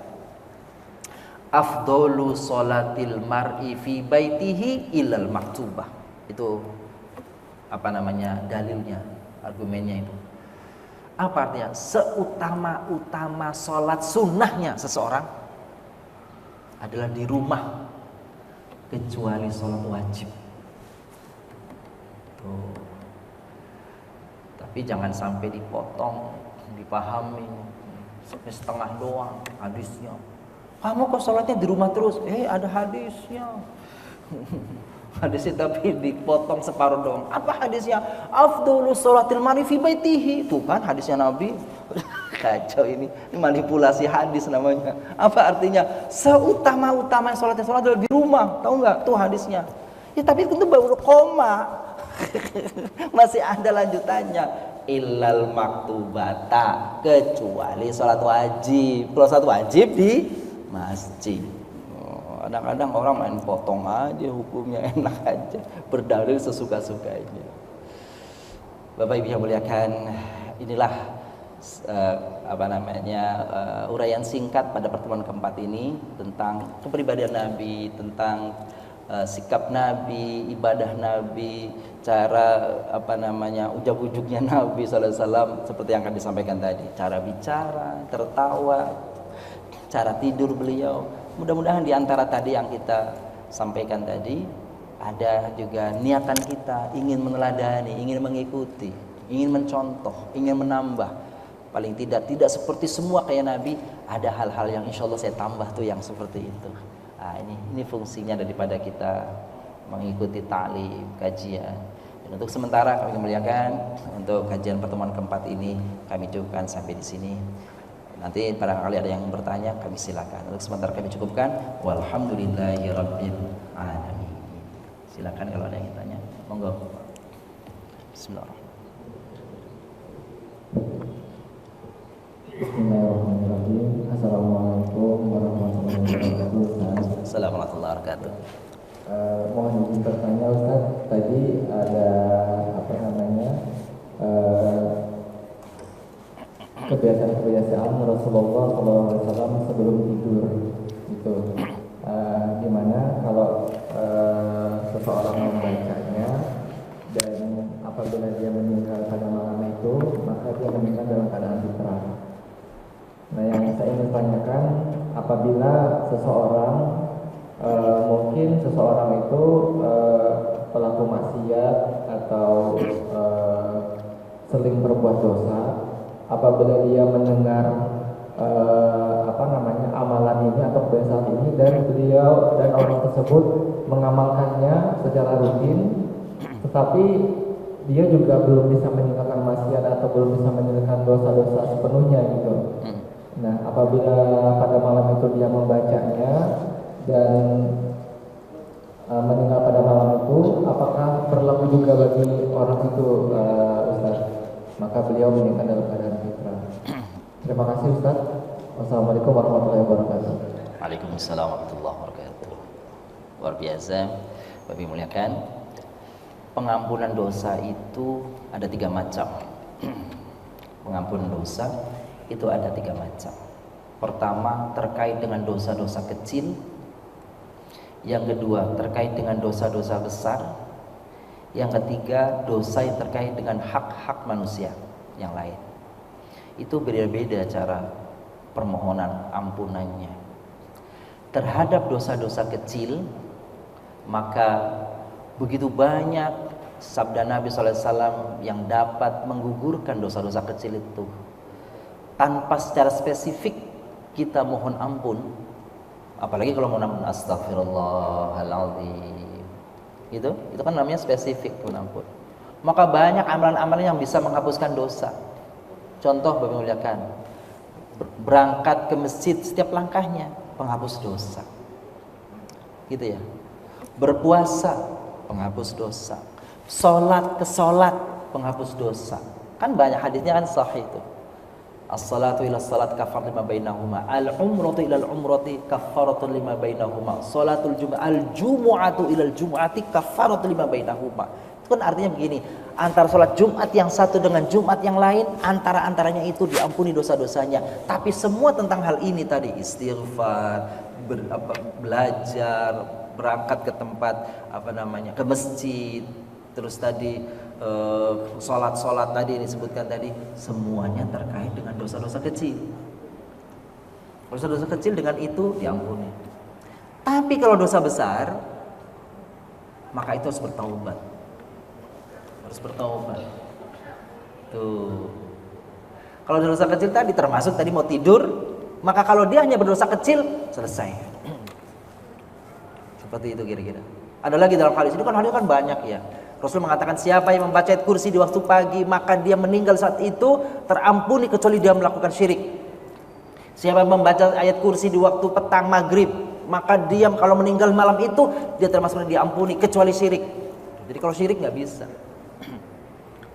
Speaker 2: afdolu sholatil mar'i fi baitihi ilal maktubah. Itu apa namanya dalilnya, argumennya itu. Apa artinya? Seutama-utama sholat sunnahnya seseorang adalah di rumah, kecuali sholat wajib. Tuh. Tapi jangan sampai dipotong, dipahami sampai setengah doang hadisnya. Kamu kok sholatnya di rumah terus? Ada hadisnya. Hadisnya tapi dipotong separuh doang. Apa hadisnya? Afdhalus sholatil mar'i fi baitihi. Tuh kan hadisnya Nabi. Kacau ini manipulasi hadis namanya. Apa artinya? Seutama-utama sholat adalah di rumah. Tahu nggak? Tuh hadisnya. Ya tapi itu baru koma. Masih ada lanjutannya. Illal maktubata, kecuali sholat wajib. Kalau sholat wajib di masjid. Kadang-kadang orang main potong aja, hukumnya enak aja, berdalil sesuka-sukanya. Bapak Ibu yang muliakan, inilah uraian singkat pada pertemuan keempat ini tentang kepribadian Nabi, tentang sikap Nabi, ibadah Nabi, cara ujug-ujugnya Nabi SAW seperti yang akan disampaikan tadi, cara bicara, tertawa, cara tidur beliau. Mudah-mudahan di antara tadi yang kita sampaikan tadi ada juga niatan kita ingin meneladani, ingin mengikuti, ingin mencontoh, ingin menambah. Paling tidak seperti semua kayak Nabi, ada hal-hal yang insya Allah saya tambah tuh yang seperti itu. Nah, ini fungsinya daripada kita mengikuti ta'lim, kajian. Dan untuk sementara kami muliakan, untuk kajian pertemuan keempat ini kami cukupkan sampai di sini. Nanti barangkali ada yang bertanya, kami silakan. Untuk sementara kami cukupkan. Walhamdulillahirabbil alamin. Silakan kalau ada yang tanya. Monggo.
Speaker 3: Bismillahirrahmanirrahim. Assalamualaikum warahmatullahi wabarakatuh.
Speaker 2: Assalamualaikum warahmatullahi wabarakatuh.
Speaker 3: Mohon izin bertanya Ustaz, tadi ada kebiasaan Rasulullah SAW sebelum tidur gitu. Gimana kalau seseorang membacanya dan apabila dia meninggal pada malam itu, maka dia meninggal dalam keadaan fitrah. Nah, yang saya ingin tanyakan, apabila seseorang mungkin seseorang itu pelaku maksiat atau sering berbuat dosa, apabila dia mendengar amalan ini atau kebiasaan ini dan beliau dan orang tersebut mengamalkannya secara rutin, tetapi dia juga belum bisa meninggalkan maksiat atau belum bisa meninggalkan dosa-dosa sepenuhnya gitu. Nah, apabila pada malam itu dia membacanya dan meninggal pada malam itu, apakah berlaku juga bagi orang itu, Ustaz? Maka beliau meninggal dalam keadaan fitrah. Terima kasih Ustaz. Wassalamualaikum warahmatullahi wabarakatuh.
Speaker 2: Waalaikumsalam warahmatullahi wabarakatuh. Luar biasa, Bapak muliakan. Pengampunan dosa itu ada 3 macam. Pengampunan dosa itu ada 3 macam. Pertama, terkait dengan dosa-dosa kecil. Yang kedua, terkait dengan dosa-dosa besar. Yang ketiga, dosa yang terkait dengan hak-hak manusia yang lain. Itu beda-beda cara permohonan ampunannya. Terhadap dosa-dosa kecil, maka begitu banyak sabda Nabi SAW yang dapat menggugurkan dosa-dosa kecil itu. Tanpa secara spesifik kita mohon ampun, apalagi kalau mohon ampun astagfirullahaladzim, itu kan namanya spesifik mohon ampun. Maka banyak amalan-amalan yang bisa menghapuskan dosa. Contoh Bapak muliakan, berangkat ke masjid setiap langkahnya penghapus dosa, gitu ya. Berpuasa penghapus dosa, sholat ke sholat penghapus dosa. Kan banyak hadisnya kan sahih itu. As-salatu ila salat kafar lima bainahuma, al-umratu ila al-umrati kafaratun lima bainahuma, salatul al-jumu'atu ila al-jumu'ati kafaratun lima bainahuma. Itu kan artinya begini, antara sholat Jumat yang satu dengan Jumat yang lain, antara-antaranya itu diampuni dosa-dosanya. Tapi semua tentang hal ini tadi, istighfar, belajar, berangkat ke tempat ke masjid, terus tadi sholat tadi disebutkan tadi, semuanya terkait dengan dosa-dosa kecil. Dosa-dosa kecil dengan itu diampuni. Tapi kalau dosa besar, maka itu harus bertaubat. Tuh. Kalau dosa kecil tadi termasuk tadi mau tidur, maka kalau dia hanya berdosa kecil, selesai. Seperti itu kira-kira. Ada lagi dalam hadis ini kan banyak ya. Rasul mengatakan siapa yang membaca ayat kursi di waktu pagi, maka dia meninggal saat itu terampuni kecuali dia melakukan syirik. Siapa yang membaca ayat kursi di waktu petang maghrib, maka dia kalau meninggal malam itu dia termasuk yang diampuni kecuali syirik. Jadi kalau syirik nggak bisa.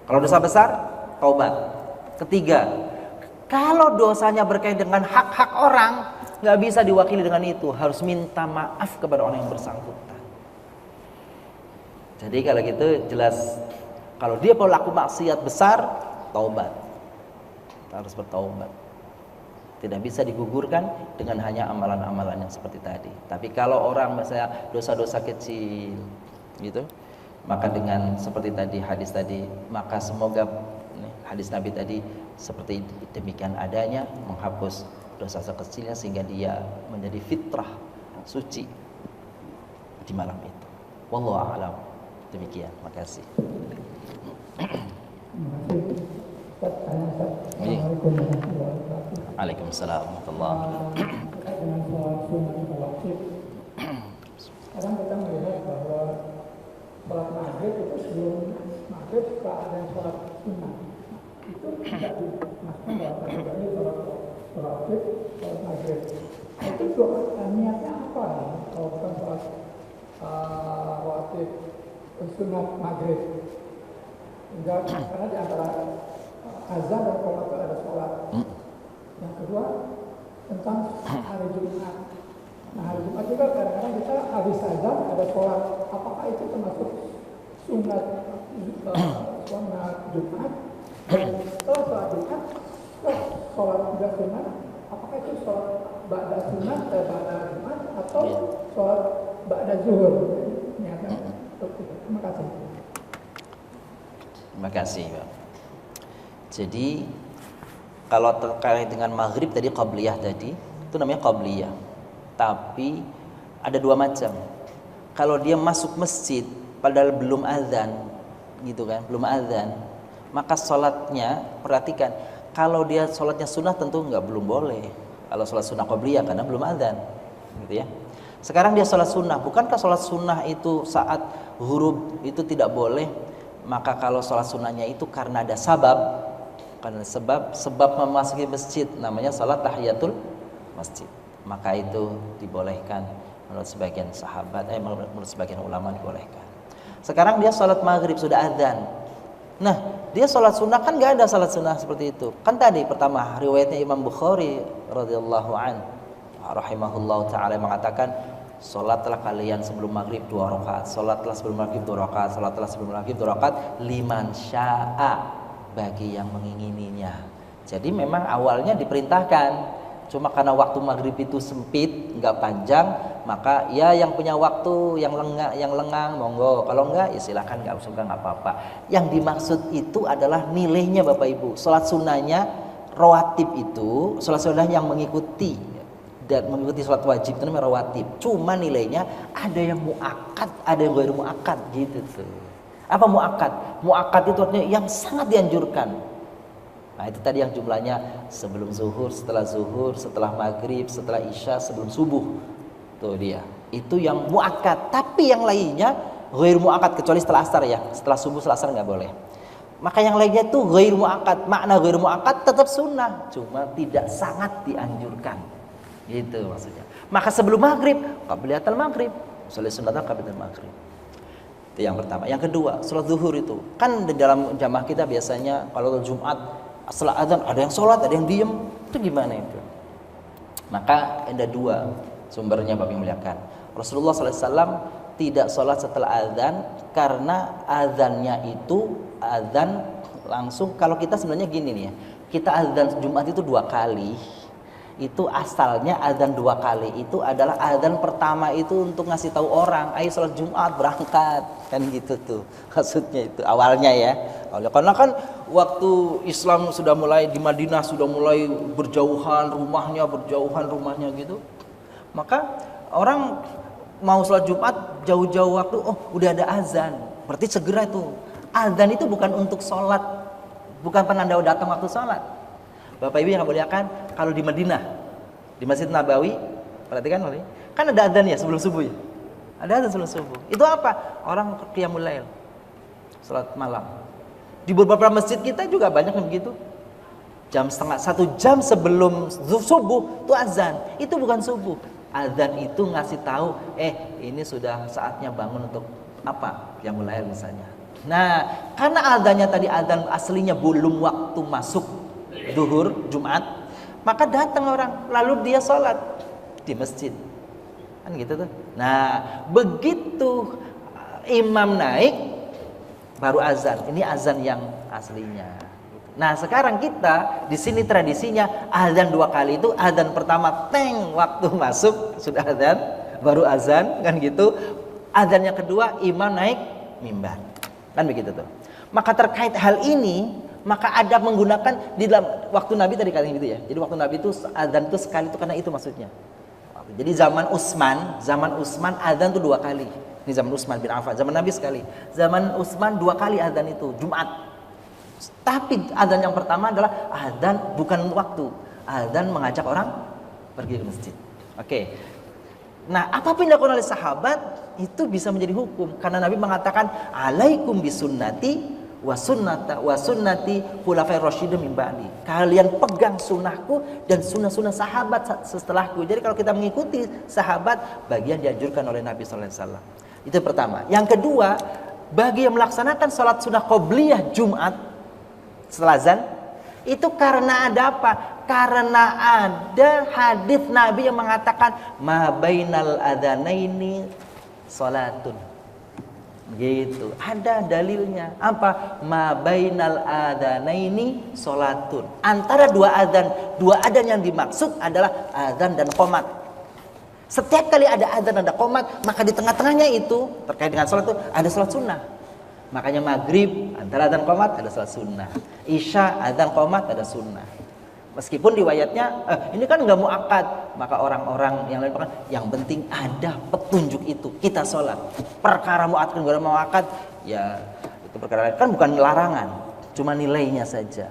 Speaker 2: Kalau dosa besar, taubat. Ketiga, kalau dosanya berkaitan dengan hak-hak orang, nggak bisa diwakili dengan itu, harus minta maaf kepada orang yang bersangkutan. Jadi kalau gitu jelas, kalau dia pelaku maksiat besar, taubat, harus bertaubat. Tidak bisa digugurkan dengan hanya amalan-amalan yang seperti tadi. Tapi kalau orang misalnya dosa-dosa kecil, gitu, maka dengan seperti tadi hadis tadi, maka semoga hadis Nabi tadi seperti demikian adanya, menghapus dosa sekecilnya sehingga dia menjadi fitrah suci di malam itu. Wallahu a'lam. Demikian. Makasih. Waalaikumsalam warahmatullahi wabarakatuh.
Speaker 4: Kadang kita melihat bahwa sholat maghrib itu sebelum maghrib suka ada sholat sunnah. Itu tidak dimasukkan dalam kategori sholat maghrib, sholat maghrib. Itu doa niatnya apa? Kalau bukan sholat rawatib sunnah maghrib. Karena di antara azan dan qomat itu ada sholat. Yang kedua tentang hari Jumat. Nah hari Jumat juga kadang-kadang kita habis azan ada sholat. Apakah itu termasuk sunat Jumat? Dan setelah sholat Jumat, sholat juga sunat. Apakah itu sholat ba'da sunat, ba'da Jumat atau sholat ba'da zuhur? Terima kasih.
Speaker 2: Terima kasih, Pak. Jadi kalau terkait dengan maghrib tadi qabliyah tadi, itu namanya qabliyah. Tapi ada dua macam. Kalau dia masuk masjid padahal belum azan, gitu kan, belum azan, maka sholatnya perhatikan. Kalau dia sholatnya sunnah tentu belum boleh. Kalau sholat sunnah qabliyah karena belum azan, gitu ya. Sekarang dia sholat sunnah, bukankah sholat sunnah itu saat huruf itu tidak boleh? Maka kalau sholat sunnahnya itu karena ada sabab, karena sebab memasuki masjid, namanya sholat tahiyatul masjid, maka itu dibolehkan menurut sebagian sahabat, menurut sebagian ulama dibolehkan. Sekarang dia sholat maghrib sudah adzan. Nah dia sholat sunnah kan nggak ada sholat sunnah seperti itu. Kan tadi pertama riwayatnya Imam Bukhari radhiyallahu an, rahimahullah taala mengatakan, sholatlah kalian sebelum maghrib 2 rakaat, sholatlah sebelum maghrib 2 rakaat, sholatlah sebelum maghrib 2 rakaat, liman sya'a, bagi yang mengingininya. Jadi memang awalnya diperintahkan, cuma karena waktu maghrib itu sempit, nggak panjang, maka ya yang punya waktu yang lengang monggo, kalau enggak ya silakan, nggak usah, nggak apa-apa. Yang dimaksud itu adalah nilainya Bapak Ibu. Sholat sunnahnya rawatib itu, sholat sunnah yang mengikuti dan mengikuti sholat wajib itu namanya rawatib. Cuma nilainya ada yang muakkad, ada yang ghairu muakkad gitu tuh. Apa muakkad? Muakkad itu artinya yang sangat dianjurkan. Nah itu tadi yang jumlahnya sebelum zuhur, setelah maghrib, setelah isya, sebelum subuh. Tuh dia. Itu yang muakkad. Tapi yang lainnya ghairu muakkad, kecuali setelah asar ya. Setelah subuh, setelah asar nggak boleh. Maka yang lainnya itu ghairu muakkad. Makna ghairu muakkad tetap sunnah, cuma tidak sangat dianjurkan. Gitu maksudnya. Maka sebelum maghrib, qabliyatul maghrib, sholat sunatan qabliyatul maghrib. Itu yang pertama. Yang kedua, sholat zuhur itu kan di dalam jamaah kita biasanya kalau Jumat setelah azan ada yang sholat, ada yang diem. Itu gimana itu? Maka ada dua sumbernya Bapak yang muliakan. Rasulullah SAW tidak sholat setelah azan karena azannya itu azan langsung. Kalau kita sebenarnya gini nih ya, kita azan Jumat itu 2 kali. Itu asalnya azan 2 kali itu adalah azan pertama itu untuk ngasih tahu orang, ayo sholat Jumat berangkat, kan gitu tuh maksudnya itu awalnya ya. Karena kan waktu Islam sudah mulai di Madinah sudah mulai berjauhan rumahnya gitu, maka orang mau sholat Jumat jauh-jauh waktu, oh udah ada azan, berarti segera itu. Azan itu bukan untuk sholat bukan penanda datang waktu sholat. Bapak Ibu yang muliakan, kalau di Madinah, di Masjid Nabawi, perhatikan kan ada adzan ya sebelum subuh ya. Ada adzan sebelum subuh. Itu apa? Orang qiyamul lail, sholat malam. Di beberapa masjid kita juga banyak yang begitu. Satu jam sebelum subuh itu azan. Itu bukan subuh. Azan itu ngasih tahu, ini sudah saatnya bangun untuk apa? Qiyamul lail misalnya. Nah, karena azannya tadi azan aslinya belum waktu masuk zuhur Jumat, maka datang orang, lalu dia sholat di masjid. Kan gitu tuh. Nah, begitu imam naik baru azan. Ini azan yang aslinya. Nah, sekarang kita di sini tradisinya azan 2 kali itu, azan pertama waktu masuk sudah azan, baru azan kan gitu. Azan yang kedua imam naik mimbar. Kan begitu tuh. Maka terkait hal ini, maka ada menggunakan di dalam waktu Nabi tadi kali gitu ya. Jadi waktu Nabi itu azan itu sekali itu karena itu maksudnya. Jadi zaman Utsman azan itu 2 kali. Ini zaman Utsman bin Affan, zaman Nabi sekali. Zaman Utsman 2 kali azan itu Jumat. Tapi azan yang pertama adalah azan bukan waktu, azan mengajak orang pergi ke masjid. Oke. Nah, apapun yang dilakukan oleh sahabat itu bisa menjadi hukum karena Nabi mengatakan alaikum bisunnati wa sunnati khulafair rasyidin min ba'di. Kalian pegang sunnahku dan sunnah-sunnah sahabat setelahku. Jadi kalau kita mengikuti sahabat, bagian dianjurkan oleh Nabi sallallahu alaihi wasallam. Itu pertama. Yang kedua, bagi yang melaksanakan salat sunnah qabliyah Jumat setelah azan, itu karena ada apa? Karena ada hadis Nabi yang mengatakan ma bainal adzanaini salatun. Gitu. Ada dalilnya. Apa? Ma bainal adzanaini salatun. Antara dua adzan yang dimaksud adalah adzan dan qomat. Setiap kali ada adzan dan ada qomat, maka di tengah-tengahnya itu terkait dengan salat itu ada salat sunnah. Makanya maghrib antara adzan qomat ada salat sunnah. Isya adzan qomat ada sunnah. Meskipun riwayatnya ini kan nggak muakkad, maka orang-orang yang lain bilang yang penting ada petunjuk itu kita sholat. Perkara muakkad nggak muakkad ya itu perkara kan bukan larangan, cuma nilainya saja.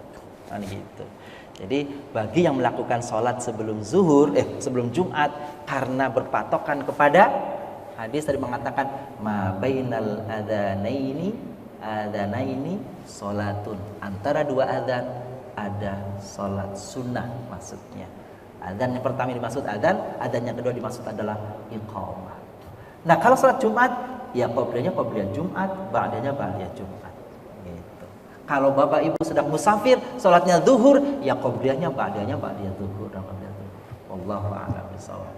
Speaker 2: Kan gitu. Jadi bagi yang melakukan sholat sebelum zuhur, sebelum Jumat karena berpatokan kepada hadis tadi mengatakan ma bainal adzanaini sholatun. Antara dua adzan ada sholat sunnah maksudnya. Adzan yang pertama dimaksud adzan yang kedua dimaksud adalah iqamah. Nah, kalau sholat Jumat ya qobliyahnya qobliyah Jumat, ba'dahnya ba'diyah Jumat. Gitu. Kalau Bapak Ibu sedang musafir, sholatnya zuhur, ya qobliyahnya ba'dahnya ba'diyah zuhur dan qobliyah zuhur. Wallahu a'lam bishawab.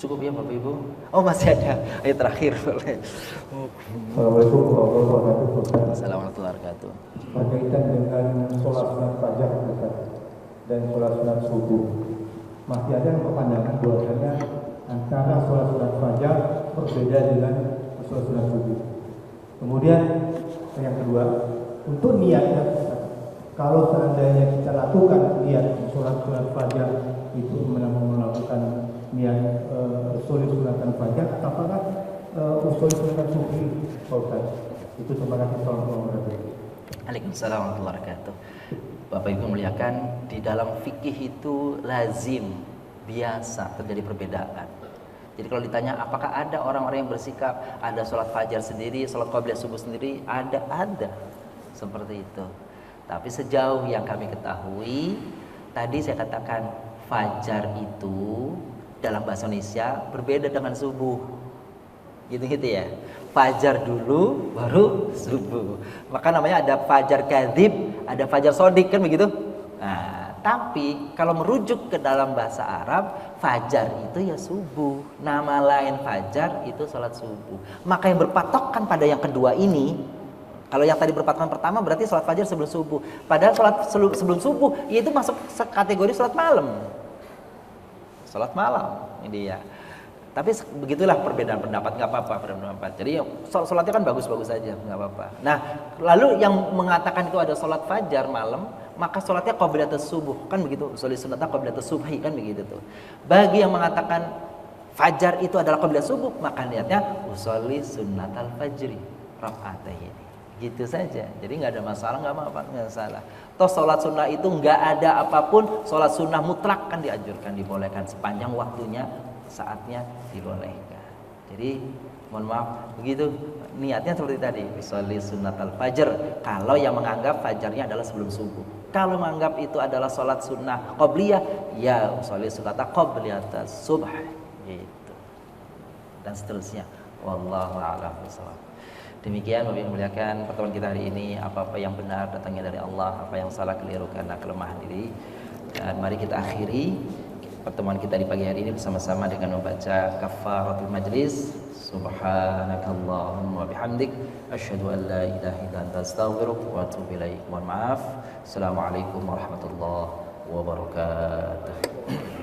Speaker 2: Cukup ya Bapak Ibu? Oh, masih ada ayat terakhir boleh.
Speaker 5: Assalamualaikum warahmatullahi wabarakatuh.
Speaker 2: Assalamualaikum warahmatullahi wabarakatuh.
Speaker 5: Berkaitan dengan sholat sunat fajar dan sholat sunat subuh, masih ada yang berpandangan bahwasanya antara sholat sunat fajar berbeda dengan sholat sunat subuh. Kemudian yang kedua, untuk niatnya, kalau seandainya kita lakukan niat sholat sunat fajar itu melakukan niat sholat sunatan fajar, apakah sholat sunatan subuh? Itu terima kasih.
Speaker 2: Waalaikumsalam warahmatullahi wabarakatuh. Bapak Ibu muliakan, di dalam fikih itu lazim, biasa terjadi perbedaan. Jadi kalau ditanya apakah ada orang-orang yang bersikap ada sholat fajar sendiri, sholat qabliyah subuh sendiri, ada seperti itu. Tapi sejauh yang kami ketahui, tadi saya katakan fajar itu dalam bahasa Indonesia berbeda dengan subuh. Gitu ya. Fajar dulu baru subuh. Maka namanya ada fajar kadzib, ada fajar sodik kan begitu. Nah, tapi kalau merujuk ke dalam bahasa Arab, fajar itu ya subuh. Nama lain fajar itu sholat subuh. Maka yang berpatokan pada yang kedua ini, kalau yang tadi berpatokan pertama berarti sholat fajar sebelum subuh. Padahal sholat sebelum subuh itu masuk kategori sholat malam. Sholat malam ini ya. Tapi begitulah perbedaan pendapat, nggak apa-apa perbedaan pendapat. Jadi sholatnya kan bagus-bagus saja, nggak apa-apa. Nah, lalu yang mengatakan itu ada sholat fajar malam, maka sholatnya qabliyatus subuh, kan begitu. Sholat sunatnya qabliyatus subhi, kan begitu tuh. Bagi yang mengatakan fajar itu adalah qabliyat subuh, maka niatnya usolli sunnatal fajri raka'ataini. Gitu saja. Jadi nggak ada masalah, nggak apa-apa, nggak salah. Toh sholat sunnah itu nggak ada apapun. Sholat sunnah mutlak kan dianjurkan, dibolehkan sepanjang waktunya, saatnya dibolehkan. Jadi mohon maaf, begitu niatnya seperti tadi. Sholli sunnatal fajr. Kalau yang menganggap fajarnya adalah sebelum subuh. Kalau menganggap itu adalah sholat sunnah qobliyah, ya sholli sunnata qobliyata subh. Gitu. Dan seterusnya. Wallahu a'lam bishawab. Demikian Bapak yang muliakan pertemuan kita hari ini. Apa-apa yang benar datangnya dari Allah, apa yang salah keliru karena kelemahan diri. Dan mari kita akhiri pertemuan kita di pagi hari ini bersama-sama dengan membaca kafaratul majlis. Subhanakallahumma bihamdik asyhadu an la ilaha illa anta astaghfiruka wa atubu ilaik. Mohon maaf. Assalamualaikum warahmatullahi wabarakatuh.